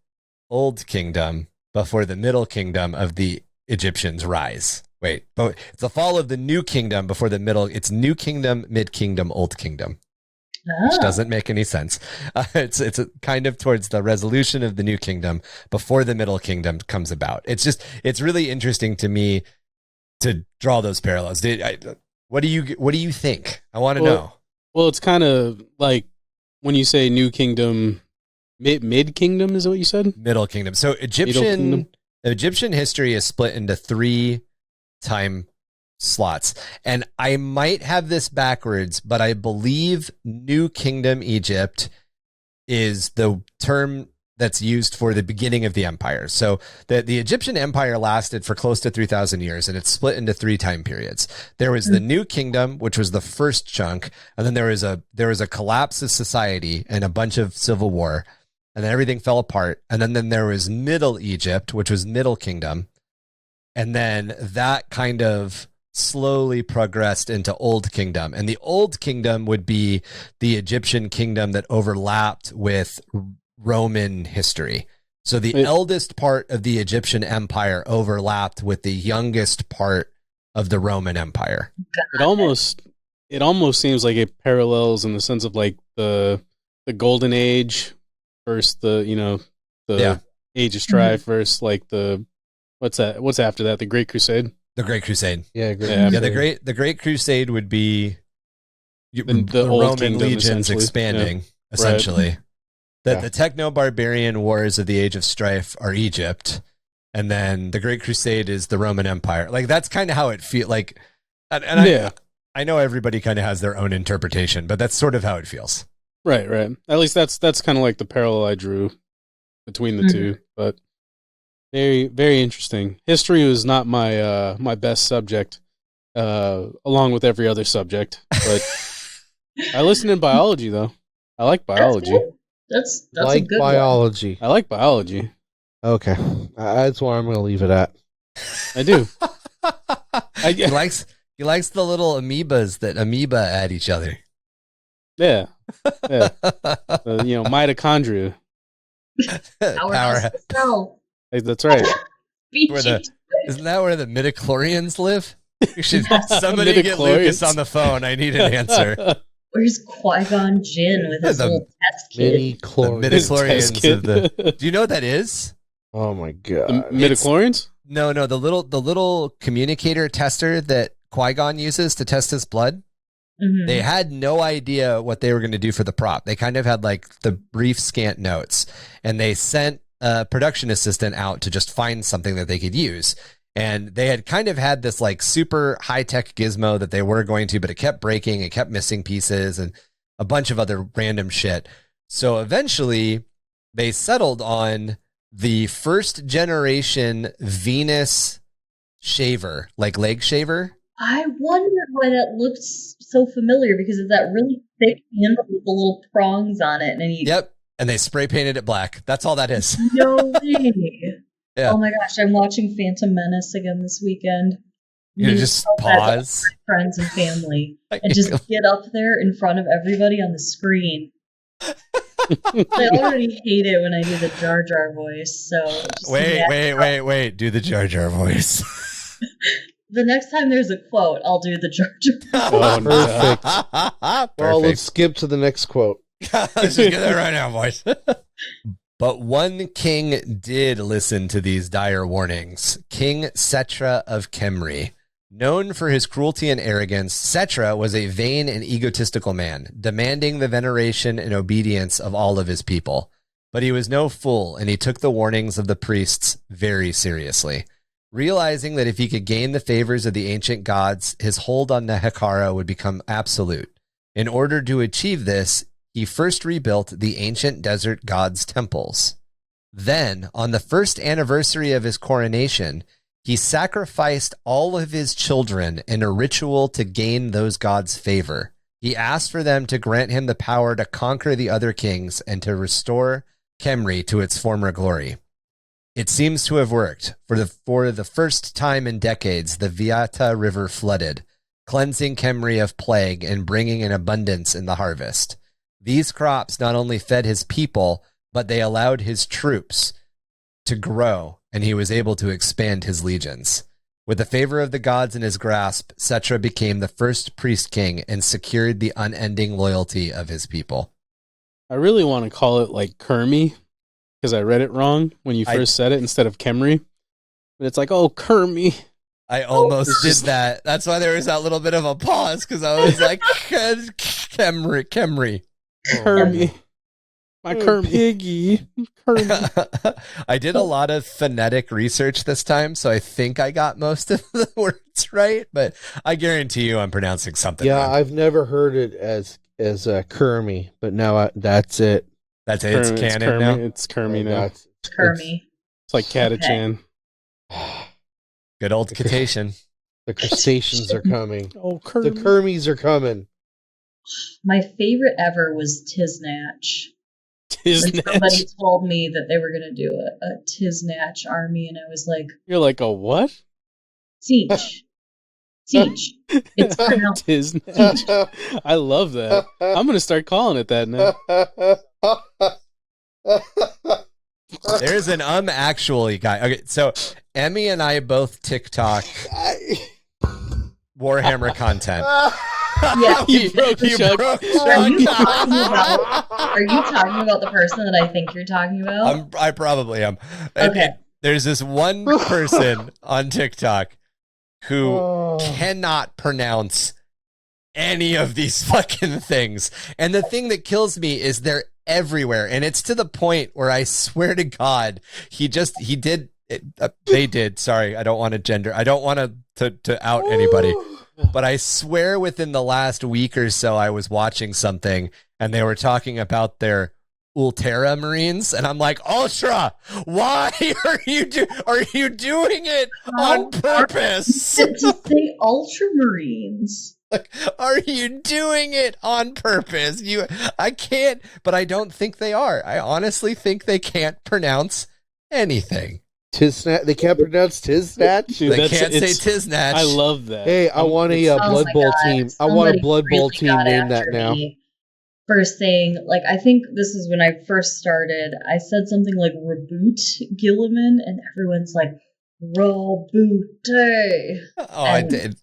Old Kingdom before the Middle Kingdom of the Egyptians rise. Wait, it's the fall of the New Kingdom before the Middle. It's New Kingdom, Mid Kingdom, Old Kingdom, which doesn't make any sense. It's kind of towards the resolution of the New Kingdom before the Middle Kingdom comes about. It's really interesting to me to draw those parallels. What do you think? I want to know. Well, it's kind of like when you say New Kingdom. Mid Kingdom is what you said? Middle Kingdom. So Egyptian history is split into 3 time slots. And I might have this backwards, but I believe New Kingdom Egypt is the term that's used for the beginning of the empire. So the Egyptian empire lasted for close to 3,000 years, and it's split into 3 time periods. There was the New Kingdom, which was the first chunk, and then there was a collapse of society and a bunch of civil war. And then everything fell apart. And then there was Middle Egypt, which was Middle Kingdom. And then that kind of slowly progressed into Old Kingdom. And the Old Kingdom would be the Egyptian kingdom that overlapped with Roman history. So the eldest part of the Egyptian empire overlapped with the youngest part of the Roman Empire. It almost seems like it parallels in the sense of like the Golden Age versus the Age of Strife versus like what's after that? The Great Crusade. The Great Crusade. The Great Crusade would be the Roman Kingdom, legions expanding, essentially. Right. The techno-barbarian wars of the Age of Strife are Egypt, and then the Great Crusade is the Roman Empire. Like, that's kind of how it feels like. I know everybody kind of has their own interpretation, but that's sort of how it feels. Right. At least that's kind of like the parallel I drew between the two. But very, very interesting. History was not my my best subject, along with every other subject. But I listened in biology, though. I like biology. That's like a good biology. I like biology. Okay, that's where I'm going to leave it at. I do. He likes the little amoebas that amoeba at each other. Yeah. Mitochondria. Powerhouse cell. That's right. Isn't that where the midichlorians live? Somebody get Lucas on the phone. I need an answer. Where's Qui-Gon Jinn with his little test kit? Midichlorians. Do you know what that is? Oh my god. The midichlorians? No, the little communicator tester that Qui-Gon uses to test his blood. Mm-hmm. They had no idea what they were going to do for the prop. They kind of had like the brief scant notes, and they sent a production assistant out to just find something that they could use. And they had kind of had this like super high-tech gizmo that they were going to, but it kept breaking, it kept missing pieces and a bunch of other random shit. So eventually they settled on the first generation Venus shaver, like leg shaver. I wondered why that looked so familiar, because it's that really thick handle with the little prongs on it. Yep. And they spray painted it black. That's all that is. No way. Yeah. Oh my gosh, I'm watching Phantom Menace again this weekend. You just pause. My friends and family and just get up there in front of everybody on the screen. I already hate it when I do the Jar Jar voice. So wait. Do the Jar Jar voice. The next time there's a quote, I'll do the Jar Jar. Oh, no. Perfect. Perfect. Well, let's skip to the next quote. Let's just get that right now, boys. But one king did listen to these dire warnings. King Setra of Khemri. Known for his cruelty and arrogance, Setra was a vain and egotistical man, demanding the veneration and obedience of all of his people. But he was no fool, and he took the warnings of the priests very seriously. Realizing that if he could gain the favors of the ancient gods, his hold on Nehekhara would become absolute. In order to achieve this, he first rebuilt the ancient desert gods' temples. Then, on the first anniversary of his coronation, he sacrificed all of his children in a ritual to gain those gods' favor. He asked for them to grant him the power to conquer the other kings and to restore Khemri to its former glory. It seems to have worked. For the first time in decades, the Viata River flooded, cleansing Khemri of plague and bringing an abundance in the harvest. These crops not only fed his people, but they allowed his troops to grow, and he was able to expand his legions. With the favor of the gods in his grasp, Setra became the first priest king and secured the unending loyalty of his people. I really want to call it like Kermy, because I read it wrong when you first said it instead of Khemri. But it's like, oh, Kermy. I almost did that. That's why there was that little bit of a pause, because I was like, Khemri. Kermy. My Kermy. Piggy. Kermy. I did a lot of phonetic research this time, so I think I got most of the words right, but I guarantee you I'm pronouncing something Yeah, wrong. I've never heard it as Kermy, but now that's it. That's it. It's canon Kermy. now. It's Kermy now. That's- Kermy. It's like Catachan. Good old Catation. The crustaceans are coming. Oh, The Kermy. Kermies are coming. My favorite ever was Tiznatch. When somebody Tiznatch. told me that they were going to do a Tiznatch army, and I was like, You're like, a what? Siege. Siege. It's pronounced Tiznatch. I love that. I'm going to start calling it that now. There's an actually guy. Okay, so Emmy and I both TikTok Warhammer content. Yeah. You broke Chuck. Are you talking about the person that I think you're talking about? I probably am. Okay. There's this one person on TikTok who cannot pronounce any of these fucking things. And the thing that kills me is they're everywhere. And it's to the point where I swear to God, they did. Sorry, I don't want to gender. I don't want to out anybody. But I swear within the last week or so, I was watching something and they were talking about their Ultera Marines. And I'm like, Ultra, why are you doing it on purpose? To say Ultramarines. Like, are you doing it on purpose? I can't, but I don't think they are. I honestly think they can't pronounce anything. Tiznatch. They can't pronounce Tiznatch. Dude, They can't say Tiznatch. I love that. Hey, I want a Oh Blood my Bowl God, team. I want a somebody Blood Bowl really team got named that after now. me for saying, like, I think this is when I first started. I said something like reboot Gilliman, and everyone's like, Roboot. Oh, I did.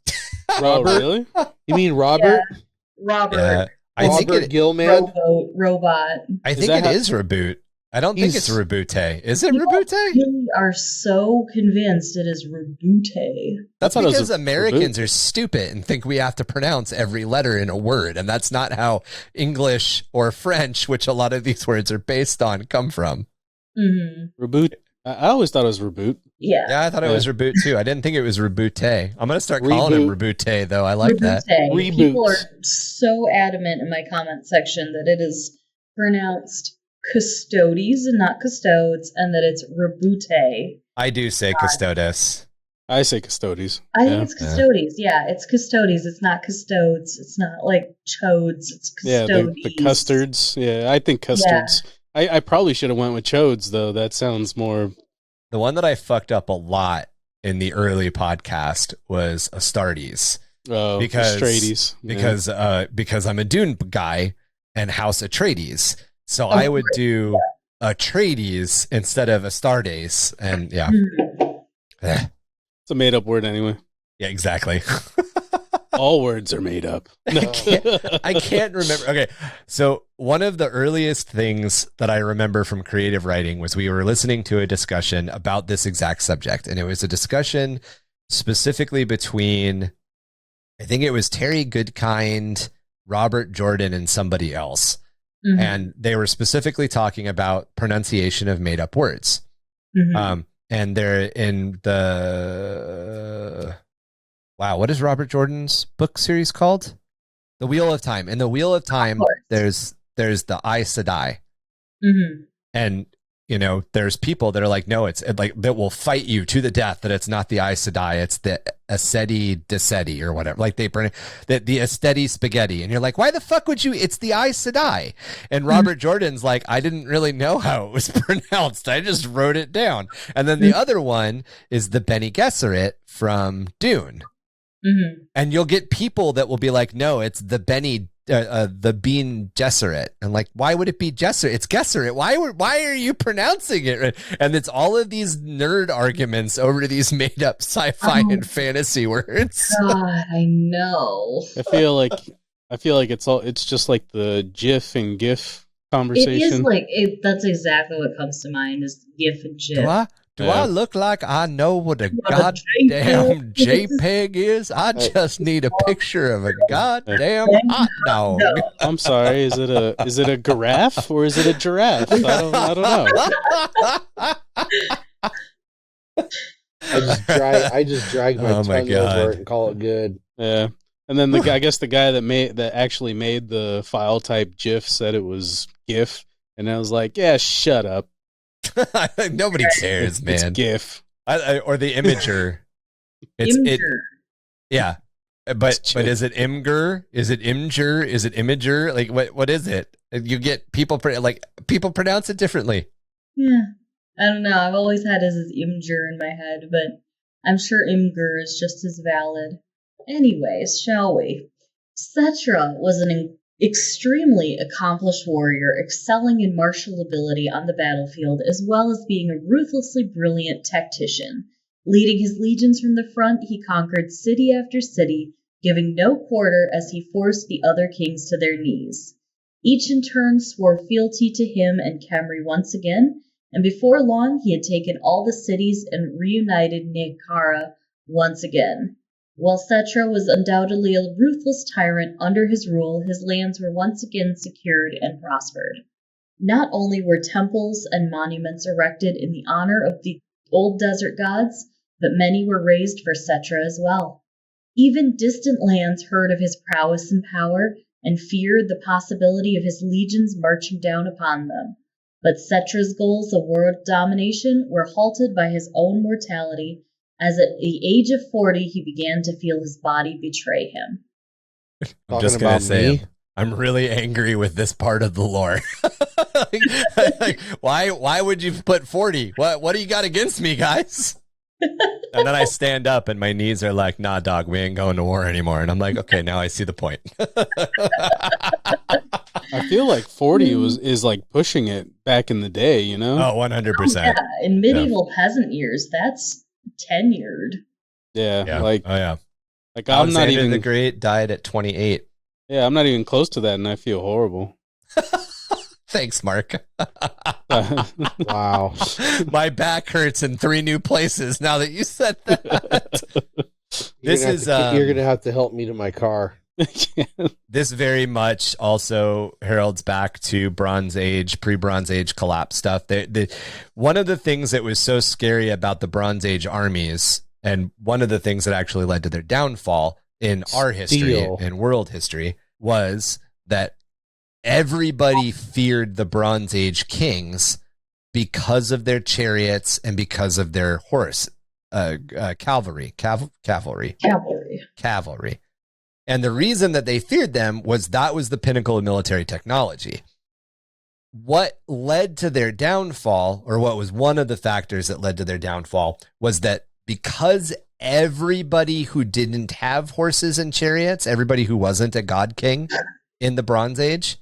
Robert, really? You mean Robert? Yeah, Robert. Yeah. I think Robert it, Gilman? Rowboat, robot. I Is think that it how- is Reboot. I don't think it's He's- Reboote. Is it People Reboote? really are so convinced it is Reboote. That's thought it was because a Americans Reboot. are stupid and think we have to pronounce every letter in a word. And that's not how English or French, which a lot of these words are based on, come from. Mm-hmm. Reboot. I always thought it was Reboot. Yeah. Yeah, I thought it was Reboot too. I didn't think it was Reboote. I'm going to start calling him Reboote, though. I like that. Reboot. People Reboot. are so adamant in my comment section that it is pronounced custodes and not custodes, and that it's Reboot. I do say Custodes. I say Custodes. I Yeah. think it's custodes. Yeah, it's custodes. It's not custodes. It's not like chodes. It's Yeah, custodes. the custards. Yeah, I think custards. I probably should have went with chodes, though. That sounds more... The one that I fucked up a lot in the early podcast was Astartes. Because- Astrades. Because I'm a Dune guy and House Atreides. So Of I would course, do Atreides instead of Astartes. And yeah. Mhm. Eh. It's a made-up word anyway. Yeah, exactly. All words are made up. I can't remember. Okay. So one of the earliest things that I remember from creative writing was we were listening to a discussion about this exact subject. And it was a discussion specifically between, I think it was Terry Goodkind, Robert Jordan, and somebody else. Mhm. And they were specifically talking about pronunciation of made up words. Mhm. And they're in the, wow, what is Robert Jordan's book series called? The Wheel of Time. In the Wheel of Time, course. there's the Aes Sedai. Mhm. And, you know, there's people that are like, no, it's like, that will fight you to the death that it's not the Aes Sedai, it's the Aceti Deseti or whatever. Like they burn the Aceti Spaghetti. And you're like, why the fuck would you? It's the Aes Sedai. And Robert Jordan's like, I didn't really know how it was pronounced. I just wrote it down. And then the other one is the Bene Gesserit from Dune. Mhm. And you'll get people that will be like, no, it's the Bene Gesserit. And like, why would it be Gesserit? It's Gesserit. Why are you pronouncing it? And it's all of these nerd arguments over these made up sci-fi and fantasy words. God, I know. I feel like it's just like the GIF and GIF conversation. It is like that's exactly what comes to mind is GIF and GIF. Do I look like I know what a goddamn JPEG is? I just need a picture of a goddamn hot dog. I'm sorry, is it a giraffe or is it a giraffe? I don't know. I just drag my tongue over it and call it good. Yeah. And then the guy, I guess the guy that actually made the file type GIF said it was GIF, and I was like, yeah, shut up. Nobody cares, man. It's GIF. Or the imager. Yeah. But is it Imgur? Is it Imgur? Is it Imager? Like what is it? You get people pronounce it differently. Yeah. I don't know. I've always had it as Imgur in my head, but I'm sure Imgur is just as valid. Anyways, shall we? Cetra was an extremely accomplished warrior, excelling in martial ability on the battlefield, as well as being a ruthlessly brilliant tactician. Leading his legions from the front, he conquered city after city, giving no quarter as he forced the other kings to their knees. Each in turn swore fealty to him and Khemri once again, and before long he had taken all the cities and reunited Nehekhara once again. While Cetra was undoubtedly a ruthless tyrant, under his rule his lands were once again secured and prospered. Not only were temples and monuments erected in the honor of the old desert gods, but many were raised for Cetra as well. Even distant lands heard of his prowess and power, and feared the possibility of his legions marching down upon them. But Cetra's goals of world domination were halted by his own mortality, as at the age of 40 he began to feel his body betray him. I'm just going to say, I'm really angry with this part of the lore. Why would you put 40? What do you got against me, guys? And then I stand up and my knees are like, nah, dog, we ain't going to war anymore. And I'm like, okay, now I see the point. I feel like 40 is like pushing it back in the day, you know? Oh, 100%. Oh, yeah. In medieval peasant years, that's tenured. Yeah. Like I'm Alexander not even the Great died at 28. Yeah, I'm not even close to that, and I feel horrible. Thanks, Mark. Wow. My back hurts in 3 new places now that you said that. You're gonna have to help me to my car. This very much also heralds back to Bronze Age, pre-Bronze Age collapse stuff. One of the things that was so scary about the Bronze Age armies, and one of the things that actually led to their downfall in our history and world history, was that everybody feared the Bronze Age kings because of their chariots and because of their horse, cavalry. And the reason that they feared them was that was the pinnacle of military technology. What led to their downfall, or what was one of the factors that led to their downfall, was that because everybody who didn't have horses and chariots, everybody who wasn't a god king in the Bronze Age,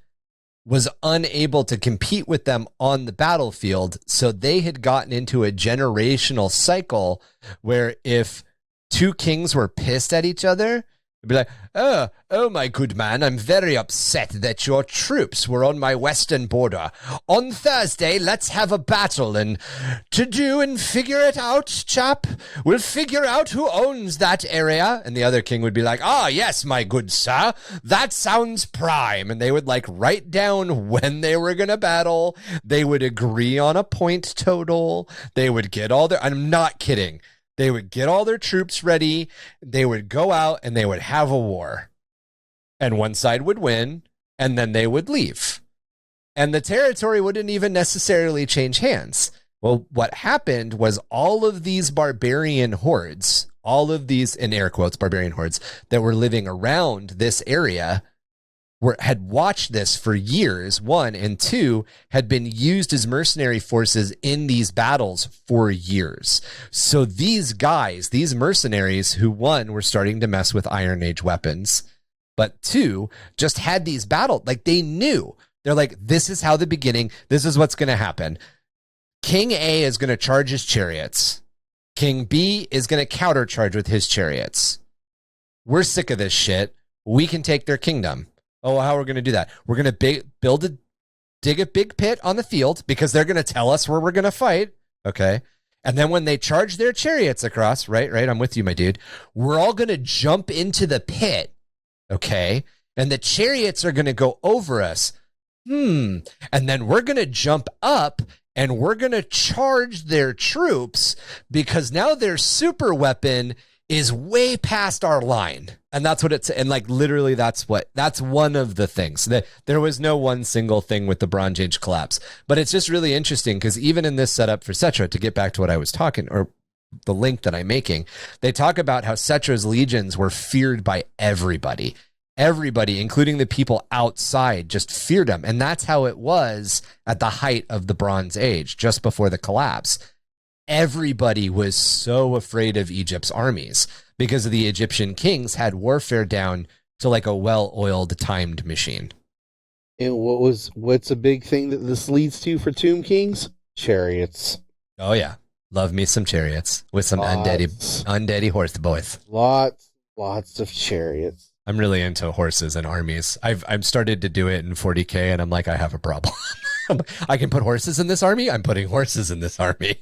was unable to compete with them on the battlefield. So they had gotten into a generational cycle where if two kings were pissed at each other, it'd be like, oh, my good man, I'm very upset that your troops were on my western border. On Thursday, let's have a battle and figure it out, chap. We'll figure out who owns that area. And the other king would be like, yes, my good sir, that sounds prime. And they would like write down when they were going to battle. They would agree on a point total. They would get all their, I'm not kidding. They would get all their troops ready. They would go out and they would have a war. And one side would win, and then they would leave. And the territory wouldn't even necessarily change hands. Well, what happened was all of these barbarian hordes, all of these, in air quotes, barbarian hordes that were living around this area had watched this for years, one, and two, had been used as mercenary forces in these battles for years. So these guys, these mercenaries who, one, were starting to mess with Iron Age weapons, but two, just had these battles, like they knew. They're like, this is how the beginning, this is what's going to happen. King A is going to charge his chariots. King B is going to countercharge with his chariots. We're sick of this shit. We can take their kingdom. Oh, how are we going to do that? We're going to dig a big pit on the field because they're going to tell us where we're going to fight. Okay. And then when they charge their chariots across, right, I'm with you, my dude. We're all going to jump into the pit. Okay. And the chariots are going to go over us. And then we're going to jump up and we're going to charge their troops because now their super weapon is way past our line. And that's what it's, and like literally that's one of the things that there was no one single thing with the Bronze Age collapse, but it's just really interesting because even in this setup for Cetra, to get back to what I was talking, or the link that I'm making, they talk about how Cetra's legions were feared by everybody, including the people outside, just feared them. And that's how it was at the height of the Bronze Age, just before the collapse. Everybody was so afraid of Egypt's armies because the Egyptian kings had warfare down to like a well-oiled, timed machine. And what's a big thing that this leads to for Tomb Kings? Chariots. Oh yeah, love me some chariots with some undeady horse boys. Lots of chariots. I'm really into horses and armies. I've started to do it in 40K, and I'm like, I have a problem. I can put horses in this army. I'm putting horses in this army.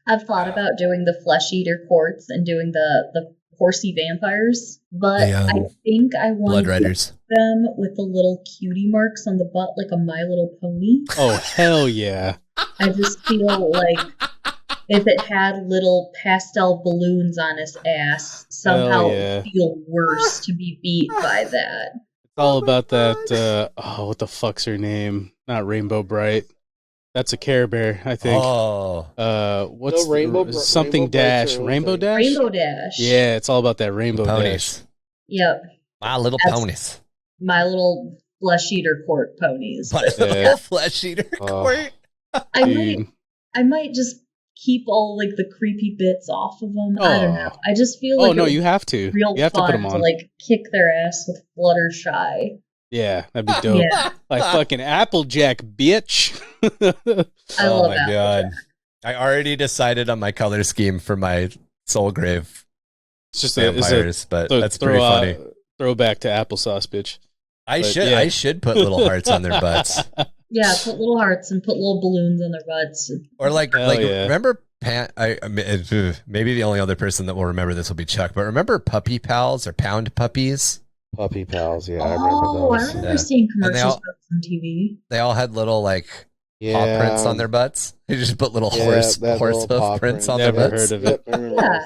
I've thought about doing the flesh eater courts and doing the horsey vampires, but I think I want to get them with the little cutie marks on the butt, like a My Little Pony. Oh hell yeah! I just feel like if it had little pastel balloons on his ass, somehow it would feel worse to be beat by that. It's all about that. What the fuck's her name? Not Rainbow Bright. That's a Care Bear, I think. What's something Rainbow Dash? Rainbow Dash? Rainbow Dash. Yeah, it's all about that Rainbow ponies. Dash. Yep. My Little Ponies. My Little Flesh Eater Court ponies. My Little Flesh Eater Court. I might just keep all like the creepy bits off of them. I don't know. I just feel like no, you have to. Real you have fun to put them on. to like kick their ass with Fluttershy. Yeah, that'd be dope. Yeah. Like fucking Applejack, bitch. I love my god! I already decided on my color scheme for my Soul Grave. It's just vampires, but that's pretty funny. Throwback to applesauce, bitch. I should put little hearts on their butts. Yeah, put little hearts and put little balloons on their butts. Or remember maybe the only other person that will remember this will be Chuck, but remember Puppy Pals or Pound Puppies? Puppy Pals, yeah, I remember those. I remember seeing commercials for those on TV. They all had little paw prints on their butts. They just put little horse hoof prints on their butts. Never heard of it. Yeah.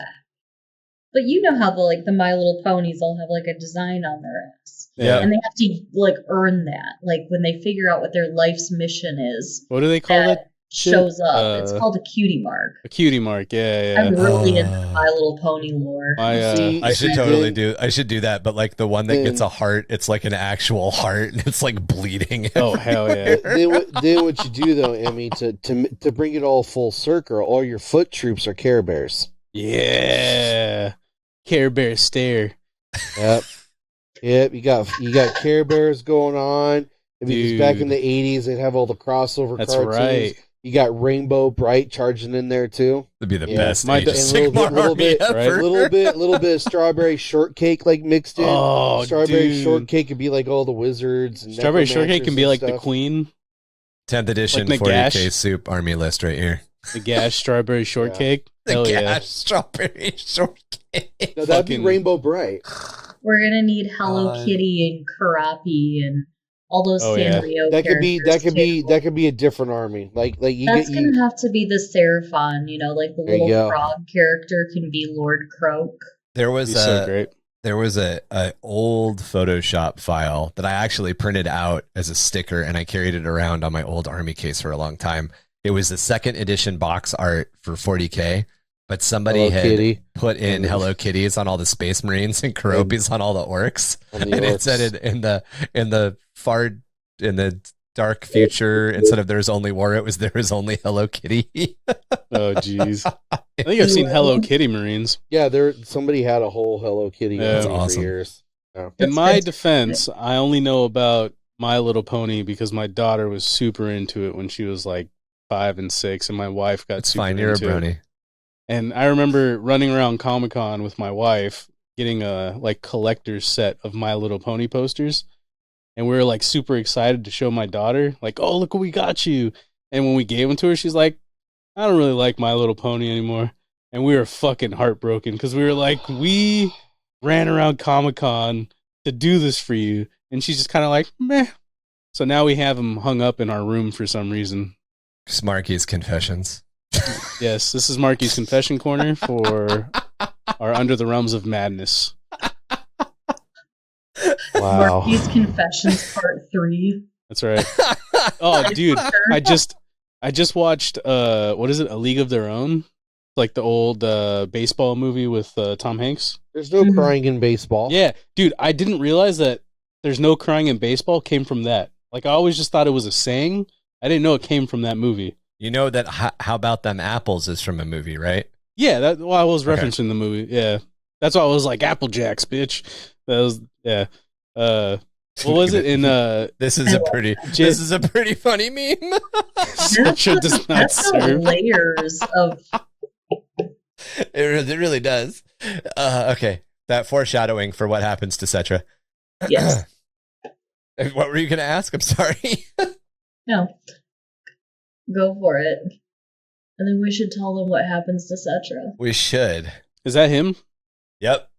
But you know how the My Little Ponies all have like a design on their ass. Yeah. And they have to earn that. Like when they figure out what their life's mission is. What do they call it? Shows up. It's called a cutie mark. A cutie mark, yeah. I'm really into My Little Pony lore. I should totally do. I should do that, but the one that gets a heart, it's like an actual heart, and it's bleeding. Oh hell yeah! Then what you do though, Emmy, to bring it all full circle, all your foot troops are Care Bears. Yeah, Care Bear stare. Yep. You got Care Bears going on. Because back in the 80s, they'd have all the crossover cartoons. Right. You got Rainbow Bright charging in there too. That'd be the Yeah. best My Age of d- Sigmar little army bit, ever. right? little bit of strawberry shortcake like mixed in. Oh, Strawberry dude. shortcake could be like all the wizards. And Strawberry shortcake necromancers can be and like the stuff. queen. 10th edition Like 40k Nagash. soup army list right here. The Gash strawberry shortcake. The Hell gas yeah. strawberry shortcake. No, that'd be fucking- Rainbow Bright. We're gonna need Hello God. Kitty and Karapi and all those Oh, yeah. Sanrio That could be characters, too. a different army. Like you That's get you. gonna have to be the Seraphon, like the There you little go. frog character can be Lord Croak. There was He's so great. there was a old Photoshop file that I actually printed out as a sticker and I carried it around on my old army case for a long time. It was the second edition box art for 40k, but somebody Hello had Kitty put in Hello Kitties on all the Space Marines and Karopis on all the orcs, on the and it orcs. said it in the dark future, instead of there's only war, it was there is only Hello Kitty. Oh, jeez. I think I've seen Hello Kitty Marines. Yeah, somebody had a whole Hello Kitty Yeah. That's army awesome. for years. Yeah. In That's my fantastic. defense, I only know about My Little Pony because my daughter was super into it when she was like 5 and 6, and my wife got It's super fine, you're a into it. brony. And I remember running around Comic-Con with my wife, getting a like collector's set of My Little Pony posters. And we were like super excited to show my daughter, like, oh, look what we got you. And when we gave them to her, she's like, I don't really like My Little Pony anymore. And we were fucking heartbroken because we were like, we ran around Comic-Con to do this for you. And she's just kind of like, meh. So now we have them hung up in our room for some reason. Marky's confessions. Yes, this is Marky's confession corner for our Under the Realms of Madness. Wow. Marky's Confessions Part 3. That's right. Oh, dude, I just watched what is it? A League of Their Own, like the old baseball movie with Tom Hanks. There's no Mhm. crying in baseball. Yeah, dude, I didn't realize that "There's no crying in baseball" came from that. Like I always just thought it was a saying. I didn't know it came from that movie. You know that How About Them Apples is from a movie, right? Yeah, that well, I was Okay. referencing the movie. Yeah, that's why I was like Apple Jacks, bitch. That was yeah. What was it in This is a pretty funny meme. Sutra does not That's the serve. layers of It really does. Okay, that foreshadowing for what happens to Cetra. yes. What were you going to ask? I'm sorry. No. Go for it. And then we should tell them what happens to Cetra. We should. Is that him? Yep.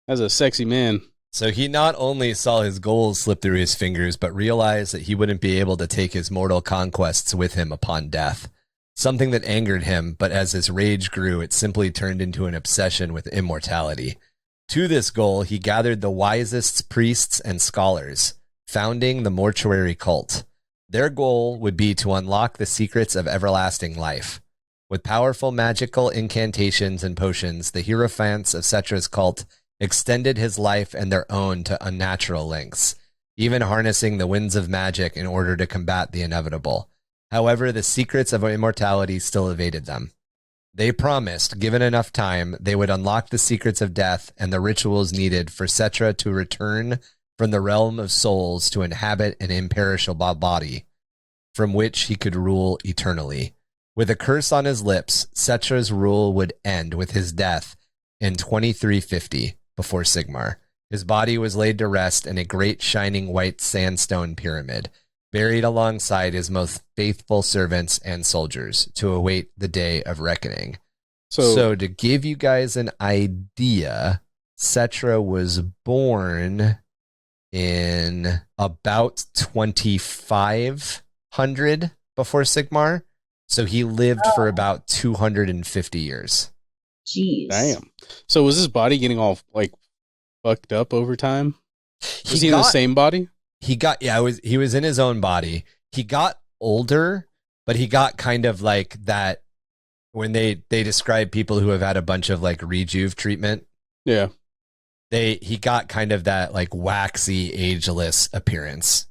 That's a sexy man. So he not only saw his goals slip through his fingers, but realized that he wouldn't be able to take his mortal conquests with him upon death. Something that angered him, but as his rage grew, it simply turned into an obsession with immortality. To this goal, he gathered the wisest priests and scholars, founding the mortuary cult. Their goal would be to unlock the secrets of everlasting life. With powerful magical incantations and potions, the Hierophants of Cetra's cult extended his life and their own to unnatural lengths, even harnessing the winds of magic in order to combat the inevitable. However, the secrets of immortality still evaded them. They promised, given enough time, they would unlock the secrets of death and the rituals needed for Cetra to return from the realm of souls to inhabit an imperishable body, from which he could rule eternally. With a curse on his lips, Cetra's rule would end with his death in 2350 before Sigmar. His body was laid to rest in a great shining white sandstone pyramid, buried alongside his most faithful servants and soldiers to await the day of reckoning. So to give you guys an idea, Cetra was born in about 2500 before Sigmar. So he lived for about 250 years. Jeez. Damn. So was his body getting all like fucked up over time? Was he in the same body? He was in his own body. He got older, but he got kind of like that when they describe people who have had a bunch of like rejuve treatment. Yeah. He got kind of that like waxy, ageless appearance.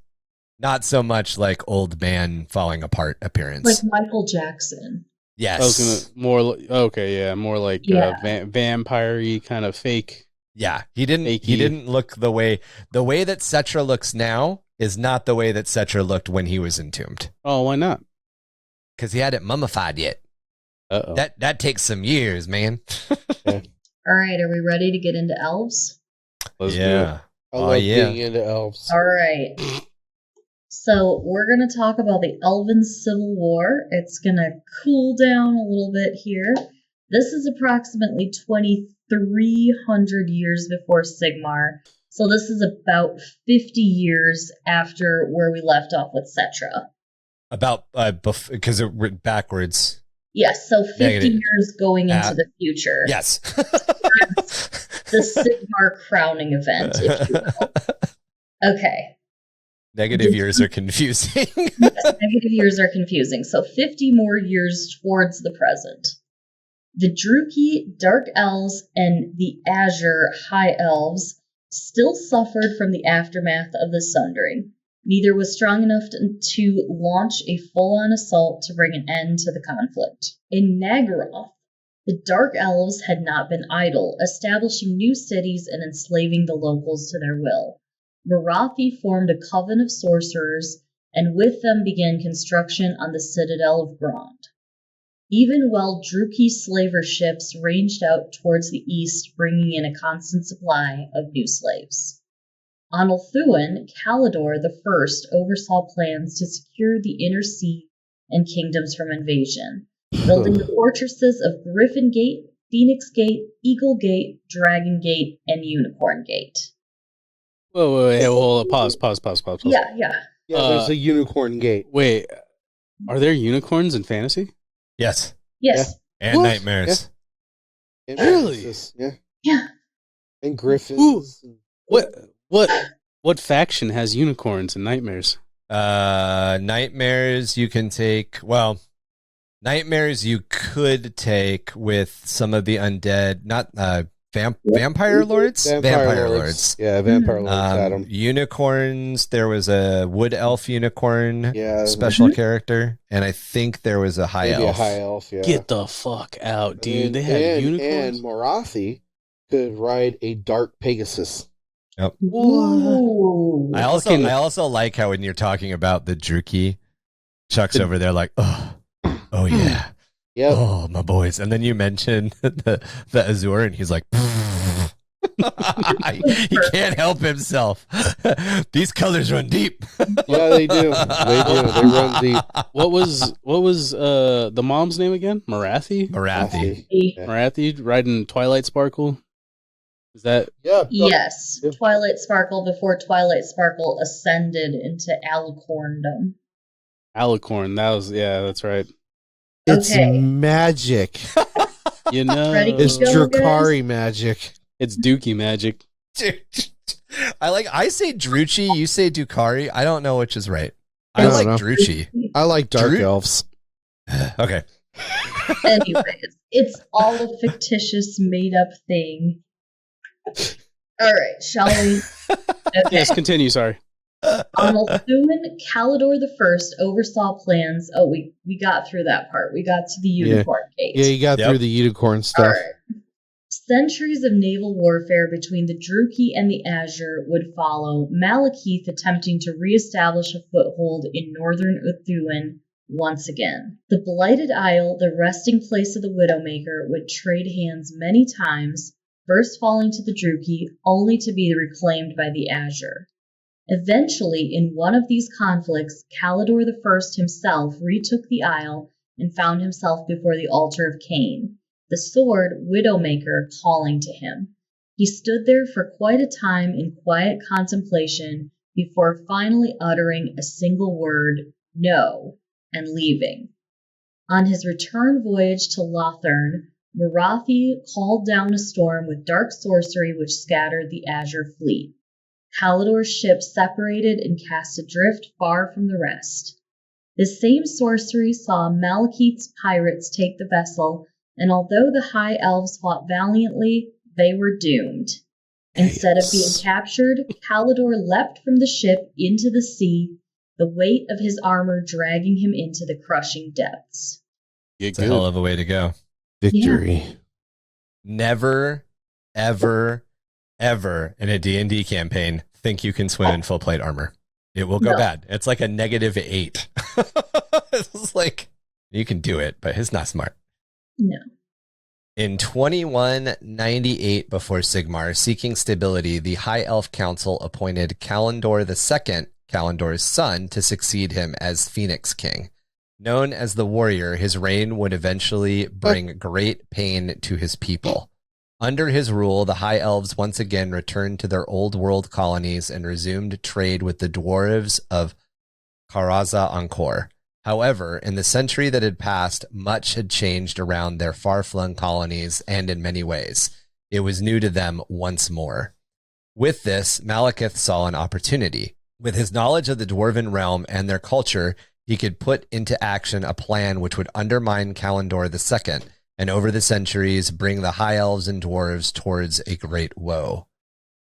Not so much like old man falling apart appearance. Like Michael Jackson. Yes. I was gonna more like vampire-y kind of fake. Yeah, he didn't look the way that Cetra looks now is not the way that Cetra looked when he was entombed. Oh, why not? because he hadn't mummified yet. Uh-oh. That takes some years, man. All right, are we ready to get into elves? Let's do yeah. it. I love getting into elves. All right. So we're going to talk about the Elven Civil War. It's going to cool down a little bit here. This is approximately 2,300 years before Sigmar. So this is about 50 years after where we left off with Cetra. About because it went backwards. Yes, so 50 Negative. years going into the future. Yes. The Sigmar crowning event, if you will. Okay. Negative years are confusing. Yes, negative years are confusing. So 50 more years towards the present. The Druchii, Dark Elves, and the Azure High Elves still suffered from the aftermath of the Sundering. Neither was strong enough to launch a full-on assault to bring an end to the conflict. In Nagash, the Dark Elves had not been idle, establishing new cities and enslaving the locals to their will. Marathi formed a coven of sorcerers, and with them began construction on the citadel of Grond. Even while Druchii slaver ships ranged out towards the east, bringing in a constant supply of new slaves. On Ulthuan, Kalidor I oversaw plans to secure the inner sea and kingdoms from invasion, building the fortresses of Griffin Gate, Phoenix Gate, Eagle Gate, Dragon Gate, and Unicorn Gate. Whoa, wait, hold on. Pause. Yeah. Yeah, there's a unicorn gate. Wait, are there unicorns in fantasy? Yes. Yes. And What? nightmares. And Really? Pegasus, yeah. Yeah. And griffins. What faction has unicorns and nightmares? Nightmares you can take. Well, nightmares you could take with some of the undead, not vampire lords. Vampire lords. Yeah, vampire lords had them. Unicorns. There was a wood elf unicorn. Yeah, Special character, and I think there was a high maybe elf. a high elf. Yeah. Get the fuck out, dude. And- They had and, unicorns? And Marathi could ride a dark Pegasus. Yep. Ooh. I also like how when you're talking about the Druchii, Chuck's over there like, oh yeah, Yep. oh my boys, and then you mention the Azure, and he's like, he can't help himself. These colors run deep. Yeah, they do. They run deep. What was the mom's name again? Marathi? Marathi. Yeah. Marathi riding Twilight Sparkle? Is that Yeah. Yes. Yep. Twilight Sparkle before Twilight Sparkle ascended into Alicorndom. Alicorn? That's right. It's Okay. magic. You know, Ready? It's Go, guys. Drakari magic. it's Dookie magic. I say Druchii, you say Dukari. I don't know which is right. I I don't like know. Druchii. I like dark Dru- elves. Okay. Anyways, it's all a fictitious, made-up thing. All right, shall we? Okay. Yes, continue. Sorry. On Ulthuan, Kalidor I oversaw plans. Oh, we got through that part. We got to the Unicorn Gate. Yeah, you got Yep. through the unicorn All stuff. right. Centuries of naval warfare between the Druchii and the Azure would follow, Malekith attempting to reestablish a foothold in northern Ulthuan once again. The Blighted Isle, the resting place of the Widowmaker, would trade hands many times, first falling to the Druchii, only to be reclaimed by the Azure. Eventually, in one of these conflicts, Kalidor I himself retook the Isle and found himself before the altar of Cain, the sword Widowmaker calling to him. He stood there for quite a time in quiet contemplation before finally uttering a single word, no, and leaving. On his return voyage to Lothern, Marathi called down a storm with dark sorcery which scattered the Azure fleet. Kalidor's ship separated and cast adrift far from the rest. This same sorcery saw Malekith's pirates take the vessel, and although the High Elves fought valiantly, they were doomed. Instead of being captured, Kalidor leapt from the ship into the sea, the weight of his armor dragging him into the crushing depths. It's a hell of a way to go. Victory. Never, ever, ever in a D&D campaign think you can swim in full plate armor. It will go No. bad. It's like a -8. It's like You can do it, but he's not smart. No. In 2198 before Sigmar, seeking stability, the High Elf Council appointed Kalendor II, Kalendor's son, to succeed him as Phoenix King. Known as the warrior, his reign would eventually bring great pain to his people. Under his rule, the High Elves once again returned to their old world colonies and resumed trade with the Dwarves of Karaza Encore. However, in the century that had passed, much had changed around their far-flung colonies, and in many ways, it was new to them once more. With this, Malekith saw an opportunity. With his knowledge of the Dwarven realm and their culture, he could put into action a plan which would undermine Kalendor II, and over the centuries bring the High Elves and Dwarves towards a great woe.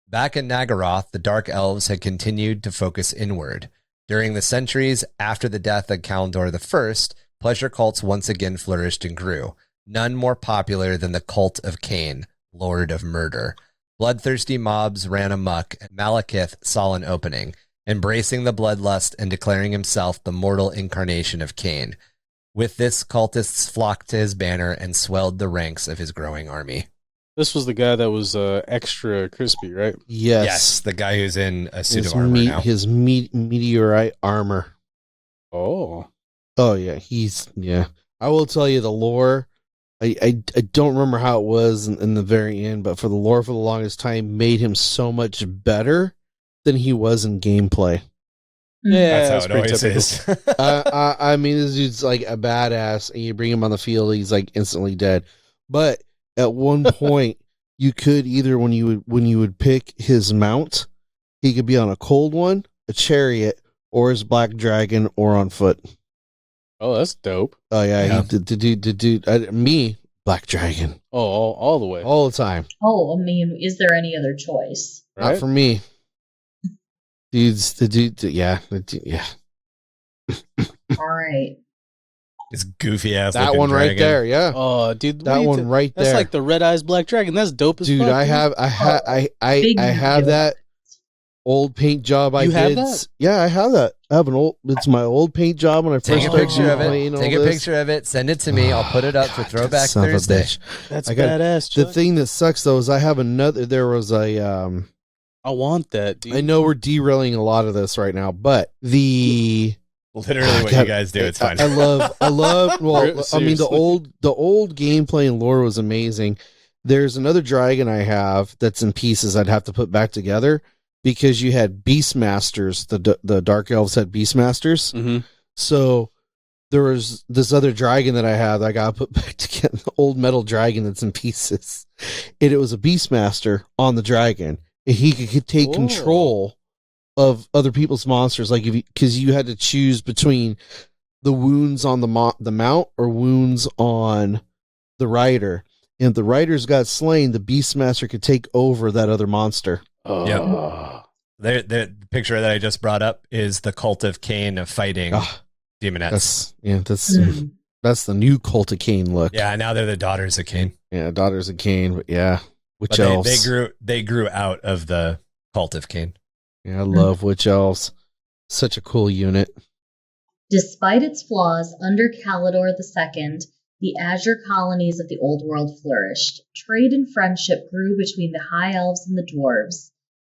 Back in Nagaroth, the Dark Elves had continued to focus inward. During the centuries after the death of Kalendor I, pleasure cults once again flourished and grew, none more popular than the cult of Cain, Lord of Murder. Bloodthirsty mobs ran amok, and Malekith saw an opening, embracing the bloodlust and declaring himself the mortal incarnation of Cain. With this, cultists flocked to his banner and swelled the ranks of his growing army. This was the guy that was extra crispy, right? Yes, the guy who's in a suit of armor now. His meteorite armor. Oh. Oh, yeah. I will tell you the lore. I don't remember how it was in the very end, but for the lore for the longest time made him so much better than he was in gameplay. Yeah, that's how it always is. I mean, this dude's like a badass, and you bring him on the field, he's like instantly dead. But at one point, you could either when you would pick his mount, he could be on a cold one, a chariot, or his black dragon, or on foot. Oh, that's dope. Oh yeah. Me, black dragon. Oh, all the way, all the time. Oh, I mean, is there any other choice? Right? Not for me. Yeah. All right. This goofy ass. That one dragon. right there, yeah. Oh, dude, that one right there. That's like the Red Eyes Black Dragon. That's dope as dude. fuck. I have that old paint job I did. Have that? Yeah, I have that. I have it's my old paint job when I first started playing. Take a picture of it. Send it to me. I'll put it up for Throwback Thursday. That's badass. Chuck. The thing that sucks though is I have another. There was a. I want that, dude. I know we're derailing a lot of this right now, but the literally what you guys do, it's fine. I love. Well, I mean the old gameplay and lore was amazing. There's another dragon I have that's in pieces. I'd have to put back together because you had Beastmasters. The Dark Elves had Beastmasters. Mm-hmm. So there was this other dragon that I have that I got to put back together. The old metal dragon that's in pieces, and it was a Beastmaster on the dragon. He could take control of other people's monsters, like because you had to choose between the wounds on the mount or wounds on the rider. And if the riders got slain, the Beastmaster could take over that other monster. Yeah. The picture that I just brought up is the cult of Cain fighting demonettes. That's the new cult of Cain look. Yeah, now they're the daughters of Cain. Yeah, daughters of Cain. But yeah. Witch elves. They grew out of the cult of Cain. Yeah, I love witch elves. Such a cool unit. Despite its flaws, under Kalendor II, the Azure colonies of the Old World flourished. Trade and friendship grew between the High Elves and the Dwarves.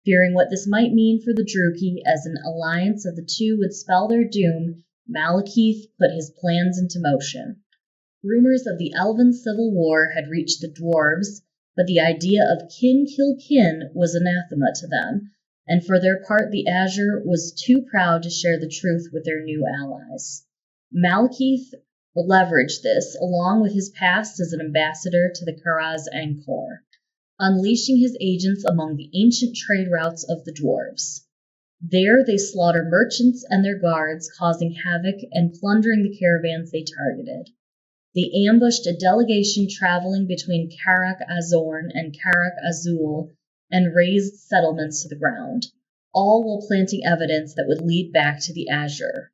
Fearing what this might mean for the Druchii, as an alliance of the two would spell their doom, Malekith put his plans into motion. Rumors of the Elven Civil War had reached the Dwarves, but the idea of kin kill kin was anathema to them, and for their part the Azure was too proud to share the truth with their new allies. Malekith leveraged this, along with his past as an ambassador to the Karaza Encore, unleashing his agents among the ancient trade routes of the Dwarves. There they slaughter merchants and their guards, causing havoc and plundering the caravans they targeted. They ambushed a delegation traveling between Karak Azorn and Karak Azul and razed settlements to the ground, all while planting evidence that would lead back to the Azure.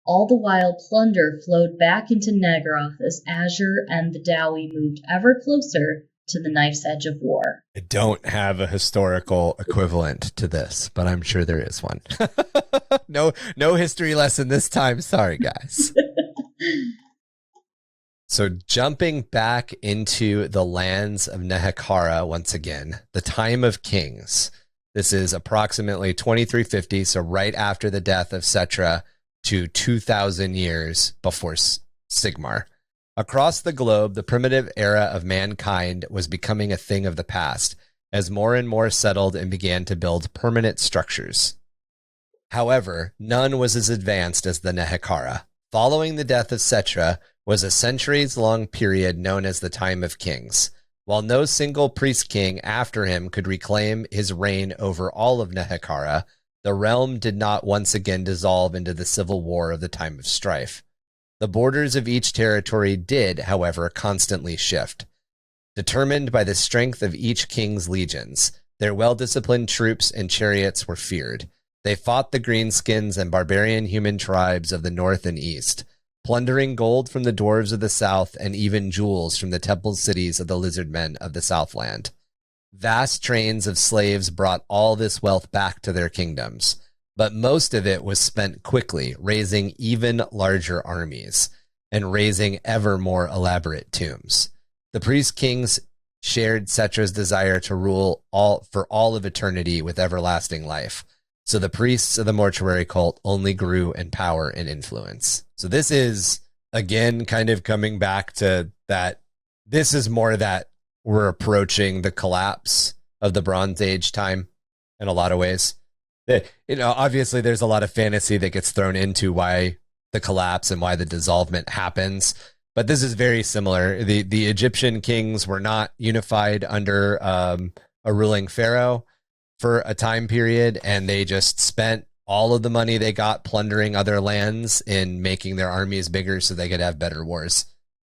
All the while, plunder flowed back into Nagaroth as Azure and the Dowie moved ever closer to the knife's edge of war. I don't have a historical equivalent to this, but I'm sure there is one. No history lesson this time. Sorry, guys. So jumping back into the lands of Nehekhara once again, the time of kings. This is approximately 2350, so right after the death of Settra to 2,000 years before Sigmar. Across the globe, the primitive era of mankind was becoming a thing of the past, as more and more settled and began to build permanent structures. However, none was as advanced as the Nehekhara. Following the death of Settra was a centuries-long period known as the Time of Kings. While no single priest king after him could reclaim his reign over all of Nehekhara, the realm did not once again dissolve into the civil war of the Time of Strife. The borders of each territory did, however, constantly shift. Determined by the strength of each king's legions, their well-disciplined troops and chariots were feared. They fought the greenskins and barbarian human tribes of the north and east, plundering gold from the dwarves of the south and even jewels from the temple cities of the lizardmen of the southland. Vast trains of slaves brought all this wealth back to their kingdoms, but most of it was spent quickly, raising even larger armies and raising ever more elaborate tombs. The priest kings shared Settra's desire to rule for all of eternity with everlasting life. So the priests of the mortuary cult only grew in power and influence. So this is, again, kind of coming back to that. This is more that we're approaching the collapse of the Bronze Age time in a lot of ways. Obviously there's a lot of fantasy that gets thrown into why the collapse and why the dissolvement happens. But this is very similar. The Egyptian kings were not unified under a ruling pharaoh for a time period, and they just spent all of the money they got plundering other lands in making their armies bigger so they could have better wars.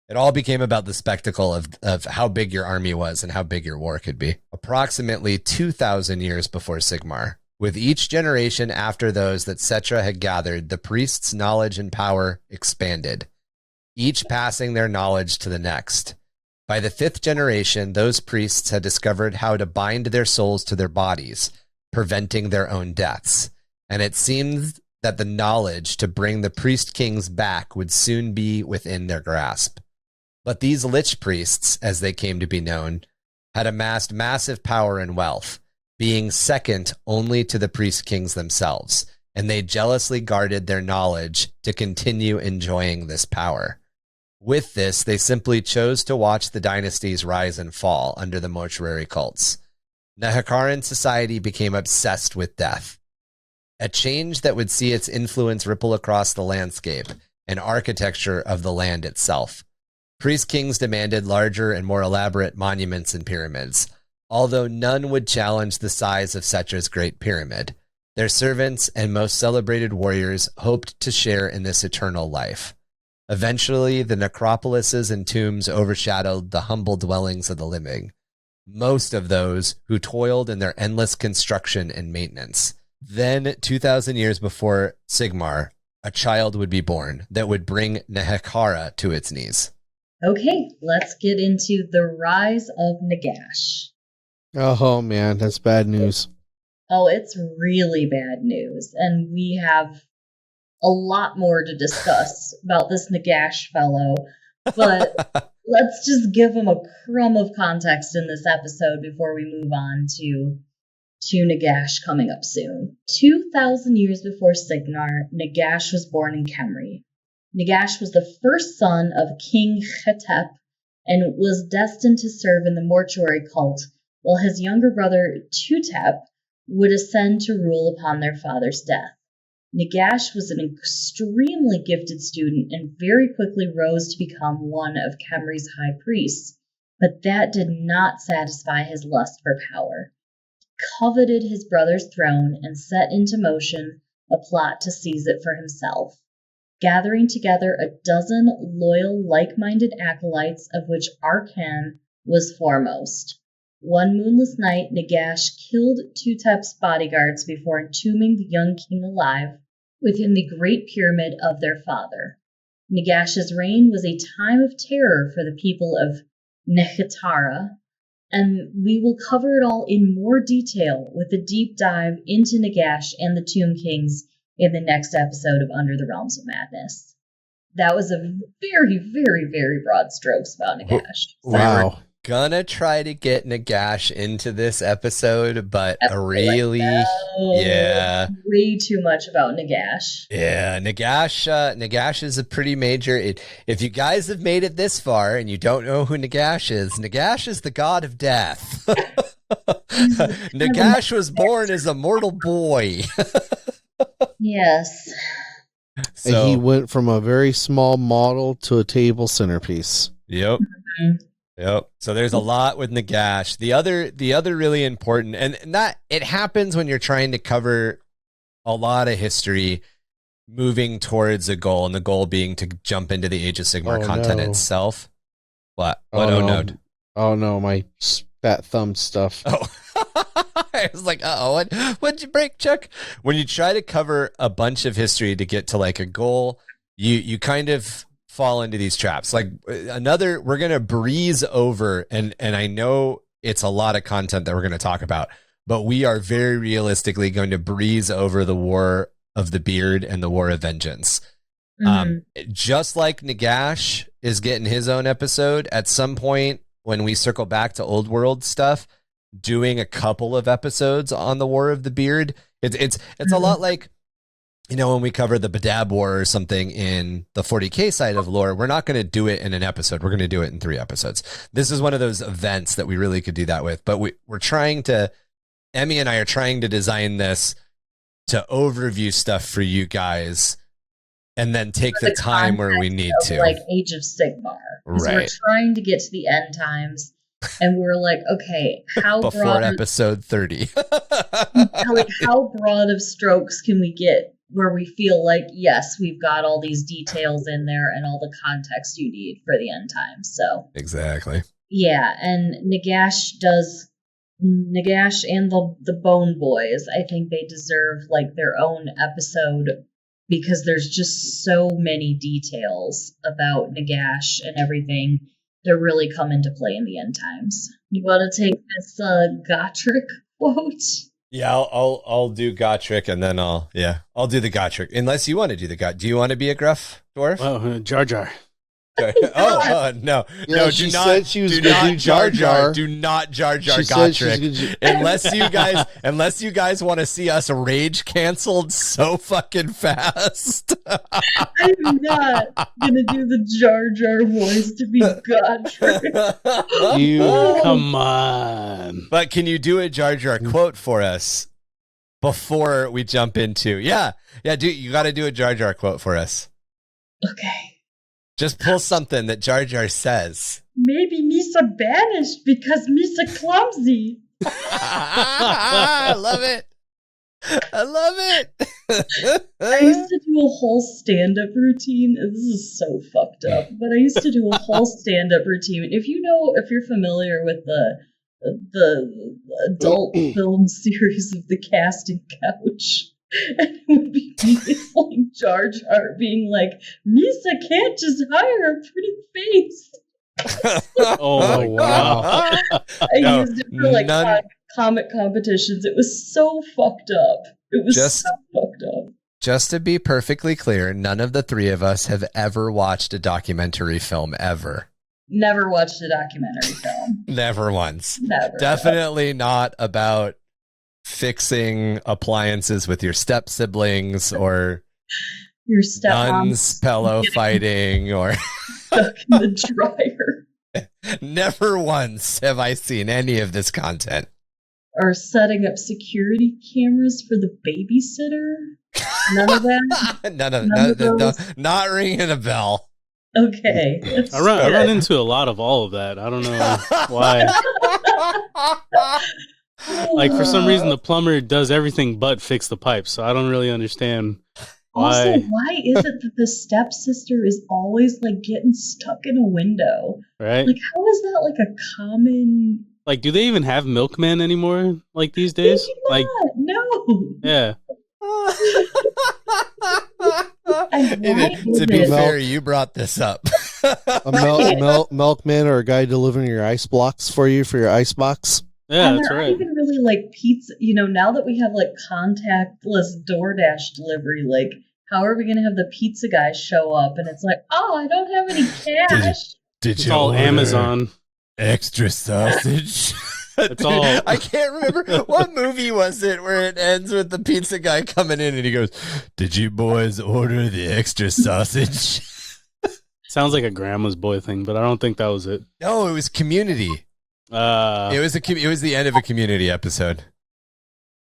It all became about the spectacle of how big your army was and how big your war could be. Approximately 2,000 years before Sigmar, with each generation after those that Settra had gathered, the priests' knowledge and power expanded, each passing their knowledge to the next. By the 5th generation, those priests had discovered how to bind their souls to their bodies, preventing their own deaths. And it seemed that the knowledge to bring the priest kings back would soon be within their grasp. But these lich priests, as they came to be known, had amassed massive power and wealth, being second only to the priest kings themselves, and they jealously guarded their knowledge to continue enjoying this power. With this, they simply chose to watch the dynasties rise and fall under the mortuary cults. Nehekharan society became obsessed with death, a change that would see its influence ripple across the landscape and architecture of the land itself. Priest kings demanded larger and more elaborate monuments and pyramids, although none would challenge the size of Settra's Great Pyramid. Their servants and most celebrated warriors hoped to share in this eternal life. Eventually, the necropolises and tombs overshadowed the humble dwellings of the living, most of those who toiled in their endless construction and maintenance. Then, 2,000 years before Sigmar, a child would be born that would bring Nehekhara to its knees. Okay, let's get into the rise of Nagash. Oh man, that's bad news. Oh, it's really bad news, and we have a lot more to discuss about this Nagash fellow, but let's just give him a crumb of context in this episode before we move on to Nagash coming up soon. 2,000 years before Sigmar, Nagash was born in Khemri. Nagash was the first son of King Khetep and was destined to serve in the mortuary cult, while his younger brother Tutep would ascend to rule upon their father's death. Nagash was an extremely gifted student and very quickly rose to become one of Khemri's high priests, but that did not satisfy his lust for power. He coveted his brother's throne and set into motion a plot to seize it for himself, gathering together a dozen loyal, like-minded acolytes, of which Arkan was foremost. One moonless night, Nagash killed Tutep's bodyguards before entombing the young king alive within the Great Pyramid of their father. Nagash's reign was a time of terror for the people of Nehekhara, and we will cover it all in more detail with a deep dive into Nagash and the Tomb Kings in the next episode of Under the Realms of Madness. that was a very, very, very broad strokes about Nagash. Wow. Gonna try to get Nagash into this episode, but Way too much about Nagash. Yeah, Nagash is a pretty major. If you guys have made it this far and you don't know who Nagash is the god of death. Nagash was born as a mortal boy. Yes. And he went from a very small model to a table centerpiece. Yep. Mm-hmm. Yep. So there's a lot with Nagash. The other really important, and that it happens when you're trying to cover a lot of history, moving towards a goal, and the goal being to jump into the Age of Sigmar content itself. What? No. Oh no, my fat thumb stuff. Oh, I was like, what'd you break, Chuck? When you try to cover a bunch of history to get to like a goal, you kind of fall into these traps. Like we're going to breeze over, and I know it's a lot of content that we're going to talk about, but we are very realistically going to breeze over the War of the Beard and the War of Vengeance. Just like Nagash is getting his own episode at some point when we circle back to Old World stuff, doing a couple of episodes on the War of the Beard. It's a lot like, when we cover the Badab War or something in the 40K side of lore, we're not going to do it in an episode. We're going to do it in 3 episodes. This is one of those events that we really could do that with. But we're trying to, Emmy and I are trying to design this to overview stuff for you guys and then take the time where we need to. Like Age of Sigmar. Right. We're trying to get to the end times. And we're like, okay, how before broad episode 30. how broad of strokes can we get where we feel like, yes, we've got all these details in there and all the context you need for the end times. So exactly. Yeah, and Nagash and the Bone Boys, I think they deserve like their own episode because there's just so many details about Nagash and everything that really come into play in the end times. You want to take this Gotrek quote? Yeah, I'll do Gotrek, and then I'll do the Gotrek. Unless you want to do the Gotrek. Do you want to be a gruff dwarf? Oh, Jar Jar. No. Yeah, No, she do said not she was do gonna not do Jar Jar. Do not Jar Jar She said she's Gotrek. gonna Unless you guys want to see us rage canceled so fucking fast. I'm not going to do the Jar Jar voice to be Gotrek. You Come on. But can you do a Jar Jar quote for us before we jump into? Yeah, you got to do a Jar Jar quote for us. Okay. Just pull something that Jar Jar says. Maybe Misa banished because Misa clumsy. I love it. I love it. I used to do a whole stand-up routine. This is so fucked up, but I used to do a whole stand-up routine. If you're familiar with the adult film series of The Casting Couch, and it would be like Jar Jar being like, Misa can't just hire a pretty face. Oh, wow. I used it for like comic competitions. It was so fucked up. It was so fucked up. Just to be perfectly clear, none of the 3 of us have ever watched a documentary film ever. Never watched a documentary film. Never once. Never. Definitely not about fixing appliances with your step siblings or your nuns pillow fighting or stuck in the dryer. Never once have I seen any of this content. Or setting up security cameras for the babysitter. None of that. None of not ringing a bell. Okay. I run into a lot of all of that. I don't know why. Like, for some reason, the plumber does everything but fix the pipes, so I don't really understand why. Also, why is it that the stepsister is always, like, getting stuck in a window? Right? Like, how is that, like, a common... Like, do they even have milkmen anymore, like, these days? Maybe Like, not. No. yeah. To be fair, you brought this up. a milkman or a guy delivering your ice blocks for you for your ice box. Yeah, and that's there right. aren't even really like pizza. Now that we have like contactless DoorDash delivery, like How are we going to have the pizza guy show up? And it's like, oh, I don't have any cash. Did It's all Amazon. extra sausage? It's all. I can't remember what movie was it where it ends with the pizza guy coming in and he goes, "Did you boys order the extra sausage?" Sounds like a grandma's boy thing, but I don't think that was it. No, it was Community. It was the end of a Community episode.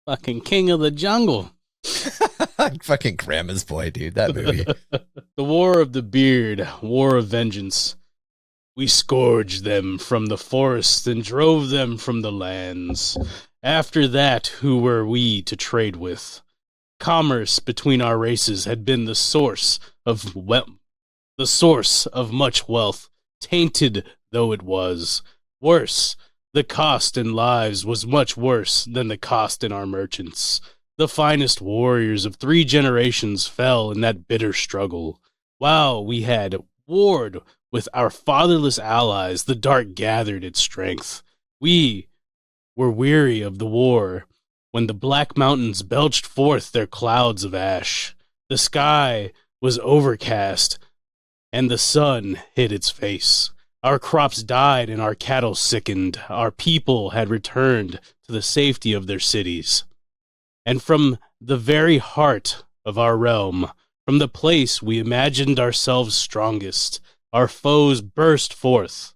Fucking King of the Jungle. Fucking grandma's boy, dude. That movie. The War of the Beard, War of Vengeance. We scourged them from the forests and drove them from the lands. After that, who were we to trade with? Commerce between our races had been the source of much wealth, tainted though it was. Worse, the cost in lives was much worse than the cost in our merchants. The finest warriors of 3 generations fell in that bitter struggle. While we had warred with our fatherless allies, the dark gathered its strength. We were weary of the war when the Black Mountains belched forth their clouds of ash. The sky was overcast, and the sun hid its face. Our crops died and our cattle sickened. Our people had returned to the safety of their cities. And from the very heart of our realm, from the place we imagined ourselves strongest, our foes burst forth.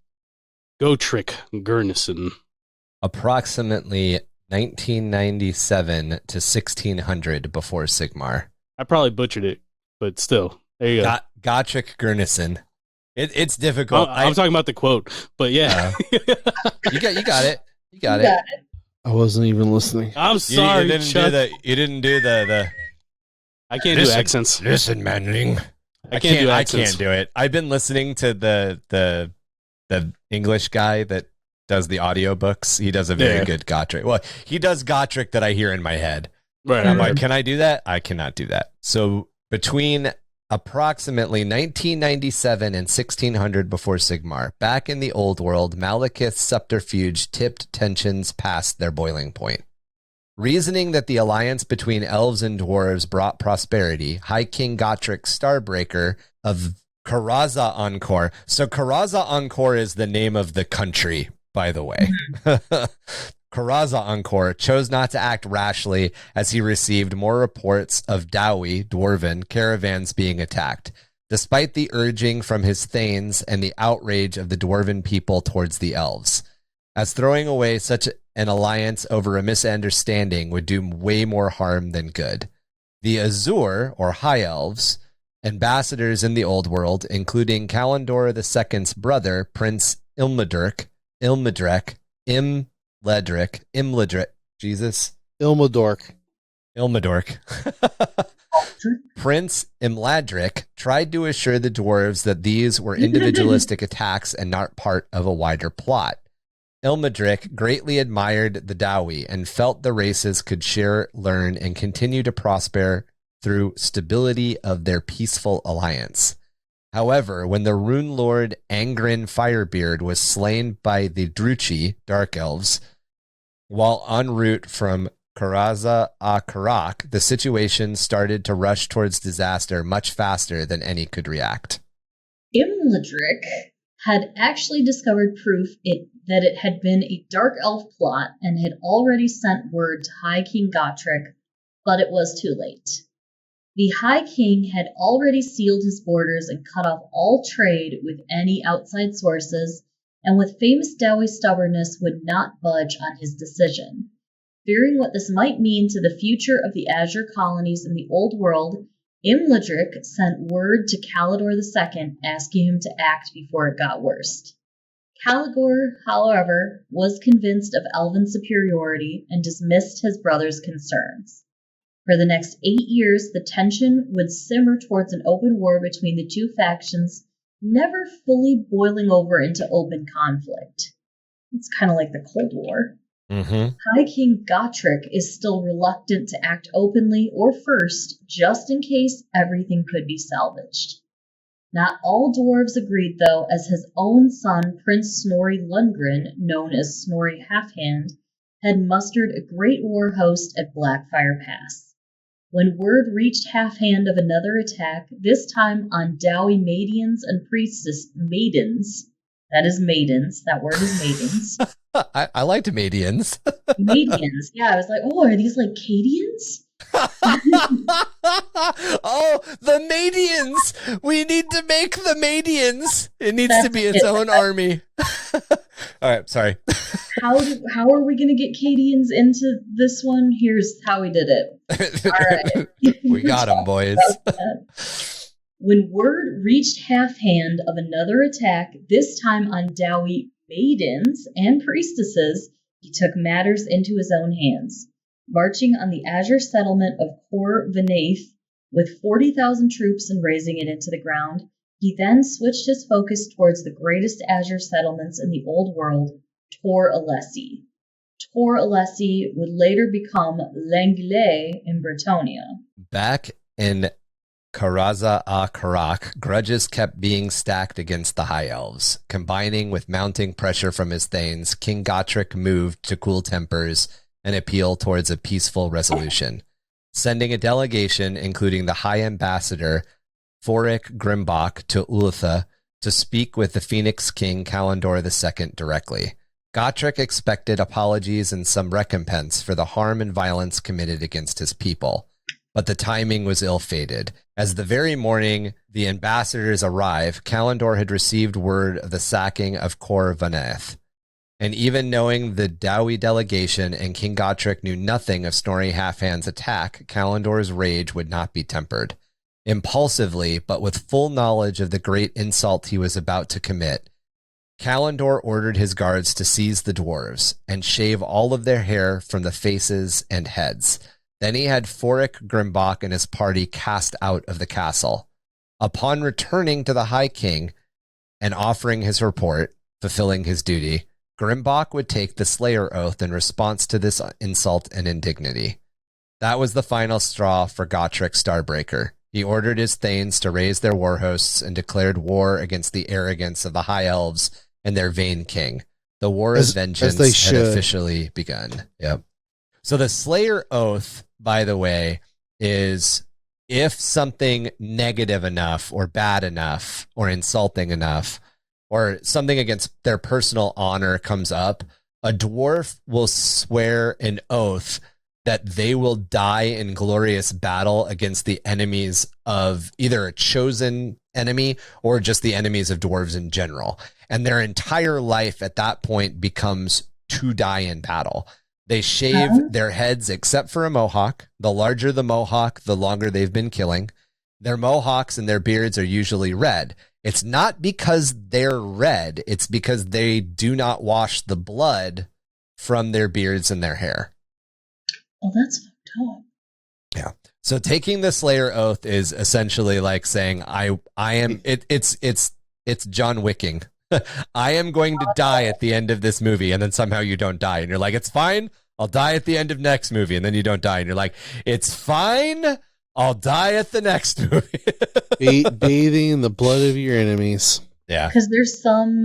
Gotrek Gurnison. Approximately 1997 to 1600 before Sigmar. I probably butchered it, but still, there you go. Gotrek Gurnison. It's difficult. I'm talking about the quote, but yeah. You got it. You got it. I wasn't even listening. I'm sorry, you didn't Chuck. You didn't do the. I can't do accents. Listen, manling. I can't do I accents. can't do it. I've been listening to the English guy that does the audiobooks. He does a very good Gotrek. Well, he does Gotrek that I hear in my head. Right. And I'm like, can I do that? I cannot do that. So between approximately 1997 and 1600 before Sigmar, back in the Old World, Malekith's subterfuge tipped tensions past their boiling point. Reasoning that the alliance between elves and dwarves brought prosperity, High King Gotrek Starbreaker of Karaza Encore. So Karaza Encore is the name of the country, by the way. Karaza Encore chose not to act rashly as he received more reports of Dawi, dwarven, caravans being attacked, despite the urging from his thanes and the outrage of the dwarven people towards the elves, as throwing away such an alliance over a misunderstanding would do way more harm than good. The Azure, or High Elves, ambassadors in the Old World, including Kalendor II's brother, Prince Imladric, Prince Imladric tried to assure the dwarves that these were individualistic attacks and not part of a wider plot. Ilmadric greatly admired the Dawi and felt the races could share, learn, and continue to prosper through stability of their peaceful alliance. However, when the rune lord Angrin Firebeard was slain by the Druchi, Dark Elves, while en route from Karaza Karak, the situation started to rush towards disaster much faster than any could react. Imladric had actually discovered proof that it had been a dark elf plot and had already sent word to High King Gotrek, but it was too late. The High King had already sealed his borders and cut off all trade with any outside sources, and with famous Dawi stubbornness would not budge on his decision. Fearing what this might mean to the future of the Azure colonies in the Old World, Imladric sent word to Kalendor II asking him to act before it got worse. Kalendor, however, was convinced of elven superiority and dismissed his brother's concerns. For the next 8 years, the tension would simmer towards an open war between the two factions, never fully boiling over into open conflict. It's kind of like the Cold War. Mm-hmm. High King Gotrek is still reluctant to act openly or first, just in case everything could be salvaged. Not all dwarves agreed, though, as his own son, Prince Snorri Lundgren, known as Snorri Halfhand, had mustered a great war host at Blackfire Pass. When word reached Half-Hand of another attack, this time on Dowie maidens and priestess maidens. That is maidens. That word is maidens. I liked Madians. Madians. Yeah, I was like, oh, are these like Cadians? Oh, the Madians! We need to make the Madians. It needs to be its own army. All right, sorry. How are we going to get Cadians into this one? Here's how we did it. All right. We got them, boys. When word reached Half-Hand of another attack, this time on Dowie maidens and priestesses, he took matters into his own hands. Marching on the Azure settlement of Khor Vanaith with 40,000 troops and razing it into the ground, he then switched his focus towards the greatest Azure settlements in the Old World, Tor Alessi. Tor Alessi would later become L'Anglais in Bretonnia. Back in Karaza a Karak, grudges kept being stacked against the High Elves. Combining with mounting pressure from his thanes, King Gotrek moved to cool tempers and appeal towards a peaceful resolution, sending a delegation, including the High Ambassador, Thoric Grimbach, to Ultha to speak with the Phoenix King Kalendor II directly. Gotrek expected apologies and some recompense for the harm and violence committed against his people. But the timing was ill-fated. As the very morning the ambassadors arrive, Kalendor had received word of the sacking of Khor Vanaith. And even knowing the Dowie delegation and King Gotrek knew nothing of Snorri Halfhand's attack, Kalendor's rage would not be tempered. Impulsively, but with full knowledge of the great insult he was about to commit, Kalendor ordered his guards to seize the dwarves and shave all of their hair from the faces and heads. Then he had Thoric Grimbach and his party cast out of the castle. Upon returning to the High King and offering his report, fulfilling his duty, Grimbach would take the Slayer Oath in response to this insult and indignity. That was the final straw for Gotrek Starbreaker. He ordered his thanes to raise their war hosts and declared war against the arrogance of the High Elves and their vain king. The war of vengeance had officially begun. Yep. So the Slayer Oath, by the way, is if something negative enough or bad enough or insulting enough or something against their personal honor comes up, a dwarf will swear an oath that they will die in glorious battle against the enemies of either a chosen enemy or just the enemies of dwarves in general. And their entire life at that point becomes to die in battle. They shave their heads except for a mohawk. The larger the mohawk, the longer they've been killing. Their mohawks and their beards are usually red. It's not because they're red. It's because they do not wash the blood from their beards and their hair. Oh, that's fucked up. Yeah. So taking the Slayer Oath is essentially like saying, I am, it's John Wicking. I am going to die at the end of this movie. And then somehow you don't die. And you're like, it's fine. I'll die at the end of next movie. And then you don't die. And you're like, it's fine. I'll die at the next movie. Bathing in the blood of your enemies. Yeah. Because there's some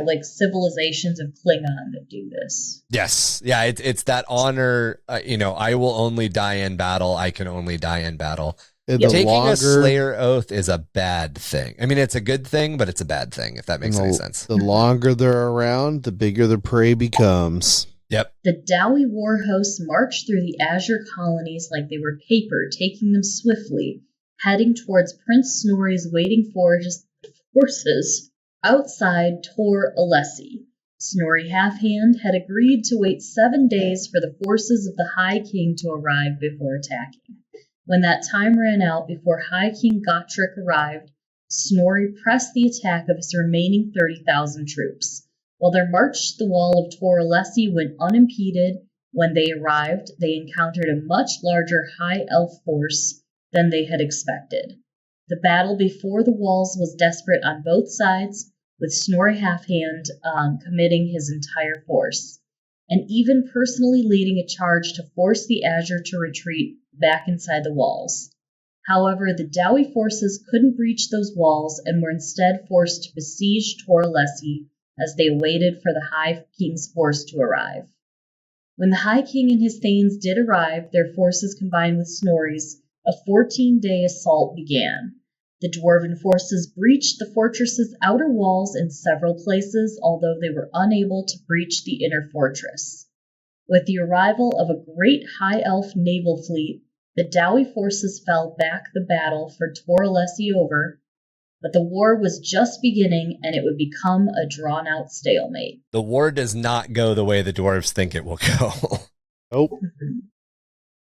like civilizations of Klingon that do this. Yes. Yeah. It's that honor. I will only die in battle. I can only die in battle. Taking a Slayer Oath is a bad thing. I mean, it's a good thing, but it's a bad thing, if that makes any sense. The longer they're around, the bigger the prey becomes. Yep. The Dowie war hosts marched through the Azure colonies like they were paper, taking them swiftly, heading towards Prince Snorri's waiting forces outside Tor Alessi. Snorri Half-Hand had agreed to wait 7 days for the forces of the High King to arrive before attacking. When that time ran out before High King Gotrek arrived, Snorri pressed the attack of his remaining 30,000 troops. While their march to the wall of Tor Alessi went unimpeded, when they arrived, they encountered a much larger High Elf force than they had expected. The battle before the walls was desperate on both sides, with Snorri Half-Hand committing his entire force, and even personally leading a charge to force the Azure to retreat back inside the walls. However, the Dowie forces couldn't breach those walls and were instead forced to besiege Tor Alessi as they waited for the Hive King's force to arrive. When the High King and his thanes did arrive, their forces combined with Snorri's, a 14-day assault began. The dwarven forces breached the fortress's outer walls in several places, although they were unable to breach the inner fortress. With the arrival of a great high elf naval fleet, the Dowie forces fell back the battle for Toralessi over, but the war was just beginning and it would become a drawn-out stalemate. The war does not go the way the dwarves think it will go. Nope.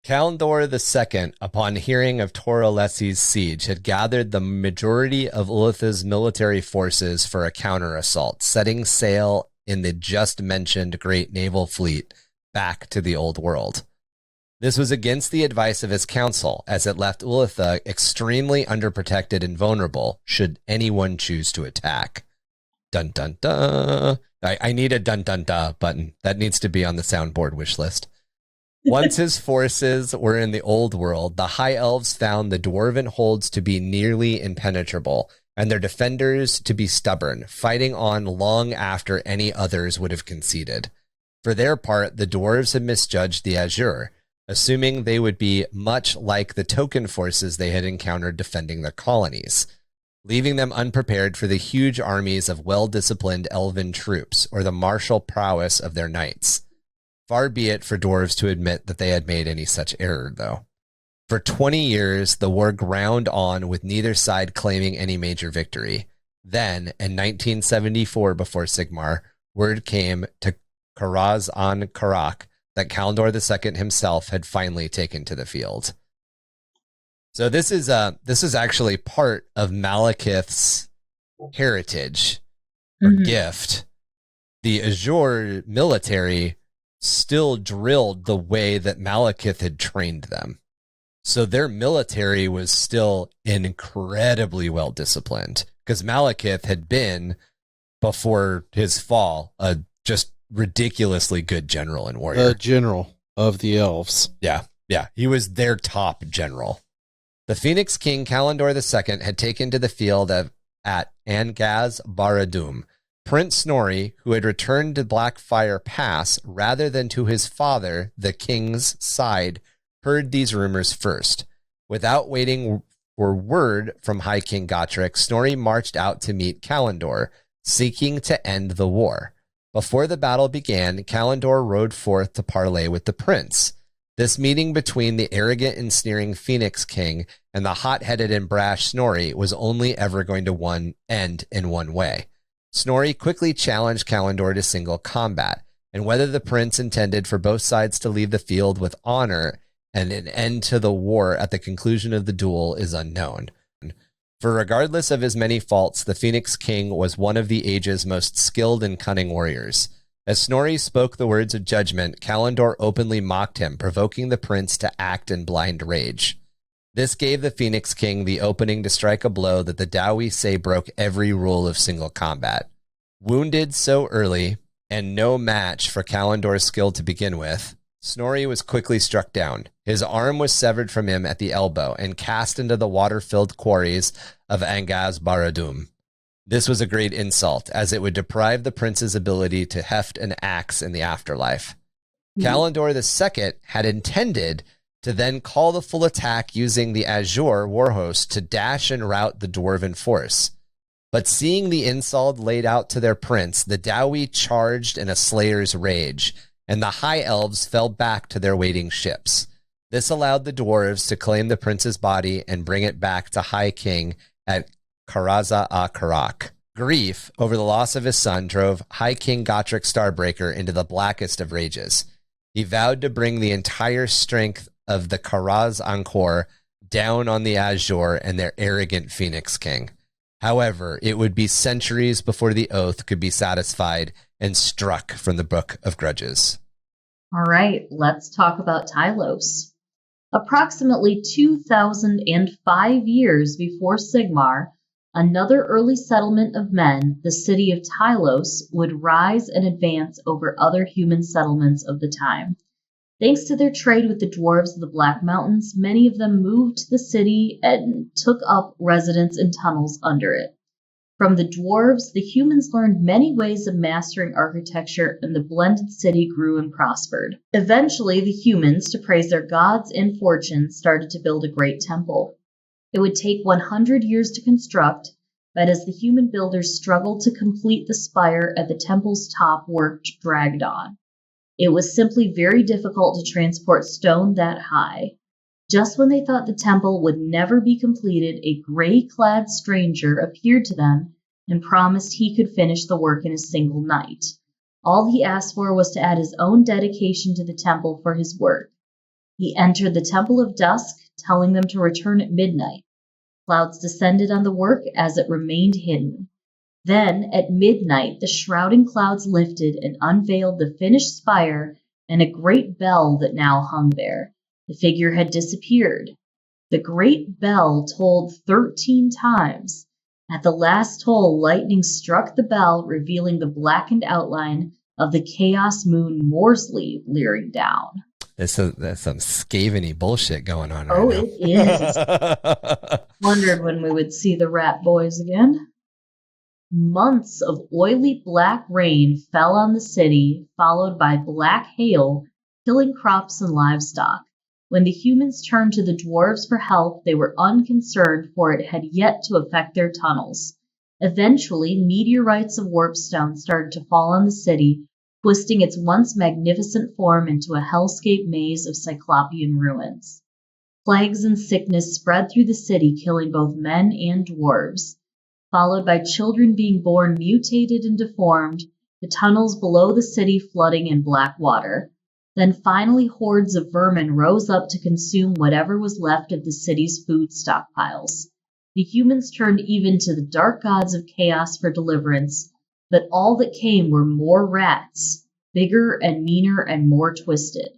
Kalendor II, upon hearing of Toralessi's siege, had gathered the majority of Ulatha's military forces for a counter-assault, setting sail in the just-mentioned great naval fleet back to the Old World. This was against the advice of his council, as it left Ulatha extremely underprotected and vulnerable should anyone choose to attack. Dun dun dun. I need a dun dun dun button. That needs to be on the soundboard wish list. Once his forces were in the Old World, the High Elves found the dwarven holds to be nearly impenetrable, and their defenders to be stubborn, fighting on long after any others would have conceded. For their part, the dwarves had misjudged the Azure, assuming they would be much like the token forces they had encountered defending their colonies, leaving them unprepared for the huge armies of well-disciplined elven troops or the martial prowess of their knights. Far be it for dwarves to admit that they had made any such error, though. For 20 years, the war ground on with neither side claiming any major victory. Then, in 1974 before Sigmar, word came to Karaz an Karak that Kalendor II himself had finally taken to the field. So this is actually part of Malekith's heritage or gift. The Azure military still drilled the way that Malekith had trained them. So their military was still incredibly well disciplined because Malekith had been, before his fall, a just ridiculously good general and warrior. The general of the elves. Yeah. He was their top general. The Phoenix King Kalendor II had taken to the field at Angaz Baradum. Prince Snorri, who had returned to Blackfire Pass rather than to his father, the king's side, heard these rumors first. Without waiting for word from High King Gotrek, Snorri marched out to meet Kalendor, seeking to end the war. Before the battle began, Kalendor rode forth to parley with the prince. This meeting between the arrogant and sneering Phoenix King and the hot-headed and brash Snorri was only ever going to end in one way. Snorri quickly challenged Kalendor to single combat, and whether the prince intended for both sides to leave the field with honor and an end to the war at the conclusion of the duel is unknown. For regardless of his many faults, the Phoenix King was one of the age's most skilled and cunning warriors. As Snorri spoke the words of judgment, Kalendor openly mocked him, provoking the prince to act in blind rage. This gave the Phoenix King the opening to strike a blow that the Dowie say broke every rule of single combat. Wounded so early, and no match for Kalendor's skill to begin with, Snorri was quickly struck down. His arm was severed from him at the elbow and cast into the water-filled quarries of Angaz Baradum. This was a great insult, as it would deprive the prince's ability to heft an axe in the afterlife. Kalendor II had intended to then call the full attack using the Azure warhost to dash and rout the dwarven force. But seeing the insult laid out to their prince, the Dowie charged in a slayer's rage, and the High Elves fell back to their waiting ships. This allowed the dwarves to claim the prince's body and bring it back to High King at Karaza a Karak. Grief over the loss of his son drove High King Gotrek Starbreaker into the blackest of rages. He vowed to bring the entire strength of the Karaz Encore down on the Azure and their arrogant Phoenix King. However, it would be centuries before the oath could be satisfied and struck from the Book of Grudges. All right, let's talk about Tylos. Approximately 2,005 years before Sigmar, another early settlement of men, the city of Tylos, would rise and advance over other human settlements of the time. Thanks to their trade with the dwarves of the Black Mountains, many of them moved to the city and took up residence in tunnels under it. From the dwarves, the humans learned many ways of mastering architecture, and the blended city grew and prospered. Eventually, the humans, to praise their gods and fortune, started to build a great temple. It would take 100 years to construct, but as the human builders struggled to complete the spire at the temple's top, work dragged on. It was simply very difficult to transport stone that high. Just when they thought the temple would never be completed, a gray-clad stranger appeared to them and promised he could finish the work in a single night. All he asked for was to add his own dedication to the temple for his work. He entered the Temple of Dusk, telling them to return at midnight. Clouds descended on the work as it remained hidden. Then, at midnight, the shrouding clouds lifted and unveiled the finished spire and a great bell that now hung there. The figure had disappeared. The great bell tolled 13 times. At the last toll, lightning struck the bell, revealing the blackened outline of the Chaos Moon Morsley leering down. That's some Skaven-y bullshit going on right now. Oh, it is. Wondered when we would see the rat boys again. Months of oily black rain fell on the city, followed by black hail, killing crops and livestock. When the humans turned to the dwarves for help, they were unconcerned, for it had yet to affect their tunnels. Eventually, meteorites of warpstone started to fall on the city, twisting its once magnificent form into a hellscape maze of cyclopean ruins. Plagues and sickness spread through the city, killing both men and dwarves. Followed by children being born mutated and deformed, the tunnels below the city flooding in black water. Then finally hordes of vermin rose up to consume whatever was left of the city's food stockpiles. The humans turned even to the dark gods of chaos for deliverance, but all that came were more rats, bigger and meaner and more twisted.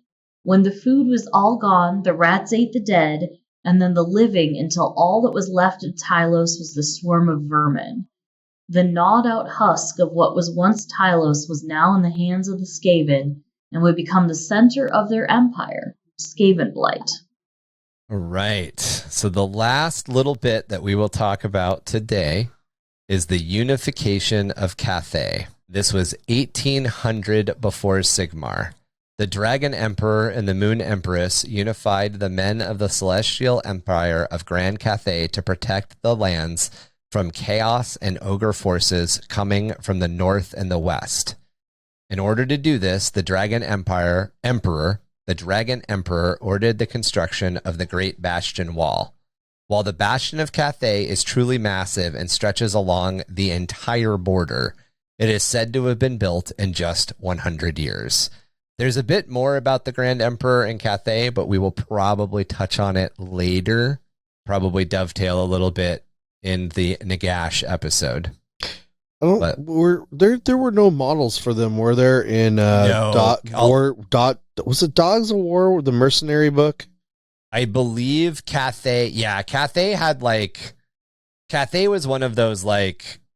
When the food was all gone, the rats ate the dead, and then the living, until all that was left of Tylos was the swarm of vermin. The gnawed-out husk of what was once Tylos was now in the hands of the Skaven, and would become the center of their empire, Skaven Blight. Right. So the last little bit that we will talk about today is the unification of Cathay. This was 1800 before Sigmar. The Dragon Emperor and the Moon Empress unified the men of the Celestial Empire of Grand Cathay to protect the lands from chaos and ogre forces coming from the north and the west. In order to do this, the Dragon Emperor ordered the construction of the Great Bastion Wall. While the Bastion of Cathay is truly massive and stretches along the entire border, it is said to have been built in just 100 years. There's a bit more about the Grand Emperor and Cathay, but we will probably touch on it later, probably dovetail a little bit in the Nagash episode. There were no models for them, were there? In was it Dogs of War, the mercenary book? I believe Cathay. Yeah, Cathay was one of those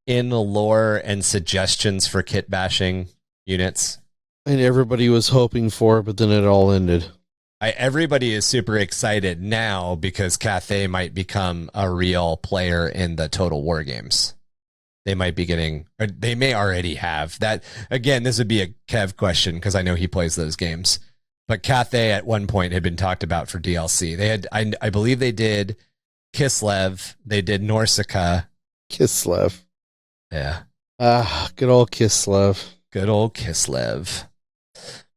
in the lore and suggestions for kit bashing units. And everybody was hoping for it, but then it all ended. Everybody is super excited now because Cathay might become a real player in the Total War games. They might be getting, or they may already have that. Again, this would be a Kev question because I know he plays those games. But Cathay at one point had been talked about for DLC. They had, I believe they did Kislev. They did Norsika. Kislev. Yeah. Good old Kislev. Good old Kislev.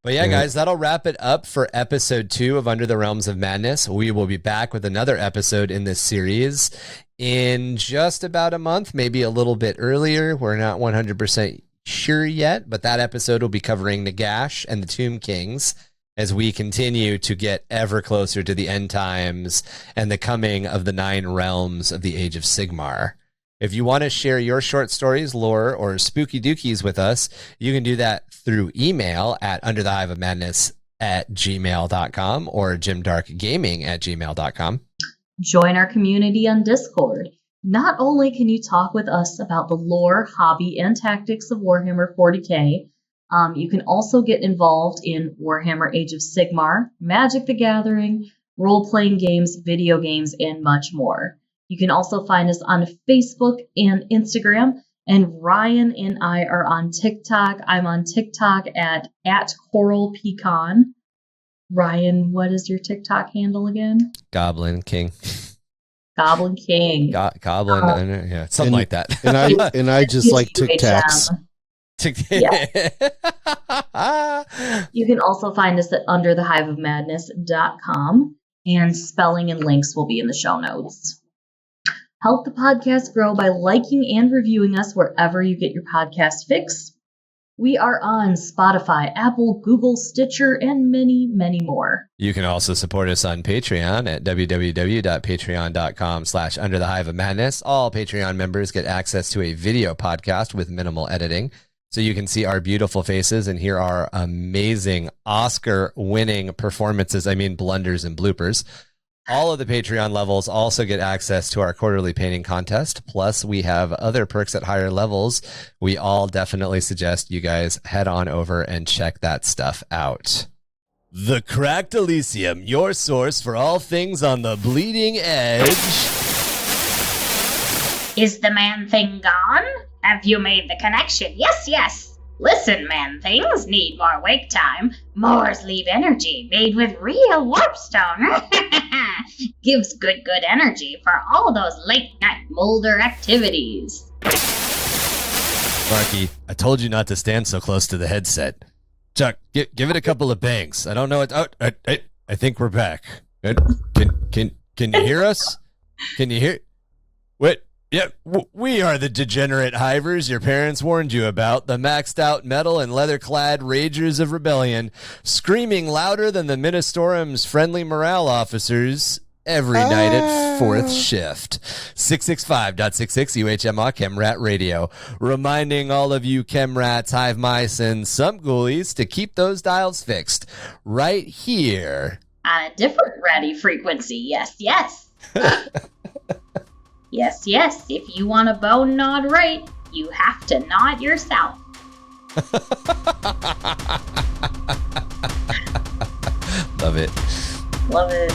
But yeah, guys, that'll wrap it up for episode 2 of Under the Realms of Madness. We will be back with another episode in this series in just about a month, maybe a little bit earlier. We're not 100% sure yet, but that episode will be covering Nagash and the Tomb Kings as we continue to get ever closer to the end times and the coming of the 9 realms of the Age of Sigmar. If you want to share your short stories, lore, or spooky dookies with us, you can do that through email at underthehiveofmadness@gmail.com or jimdarkgaming@gmail.com. Join our community on Discord. Not only can you talk with us about the lore, hobby, and tactics of Warhammer 40k, you can also get involved in Warhammer Age of Sigmar, Magic the Gathering, role-playing games, video games, and much more. You can also find us on Facebook and Instagram. And Ryan and I are on TikTok. I'm on TikTok at CoralPecan. Ryan, what is your TikTok handle again? Goblin King. Goblin King. Goblin, yeah, something like that. And I just like Tic Tacs. Yeah. You can also find us at underthehiveofmadness.com, and spelling and links will be in the show notes. Help the podcast grow by liking and reviewing us wherever you get your podcast fix. We are on Spotify, Apple, Google, Stitcher, and many, many more. You can also support us on Patreon at www.patreon.com/underthehiveofmadness. All Patreon members get access to a video podcast with minimal editing, so you can see our beautiful faces and hear our amazing Oscar-winning performances. I mean, blunders and bloopers. All of the Patreon levels also get access to our quarterly painting contest. Plus, we have other perks at higher levels. We all definitely suggest you guys head on over and check that stuff out. The Cracked Elysium, your source for all things on the bleeding edge. Is the man-thing gone? Have you made the connection? Yes, yes. Listen, man-things need more wake time. Moors leave energy made with real warpstone. Gives good energy for all those late-night molder activities. Marky, I told you not to stand so close to the headset. Chuck, give it a couple of bangs. I don't know what... Oh, I think we're back. Can you hear us? Can you hear... What? Yep, we are the degenerate hivers your parents warned you about, the maxed out metal and leather-clad ragers of rebellion, screaming louder than the Ministorum's friendly morale officers every night at 4th shift. 665.66 UHMR Chemrat Radio, reminding all of you chemrats, hive mice, and some ghoulies to keep those dials fixed right here. On a different ready frequency, yes. Yes, if you want a bone nod right, you have to nod yourself. Love it. Love it.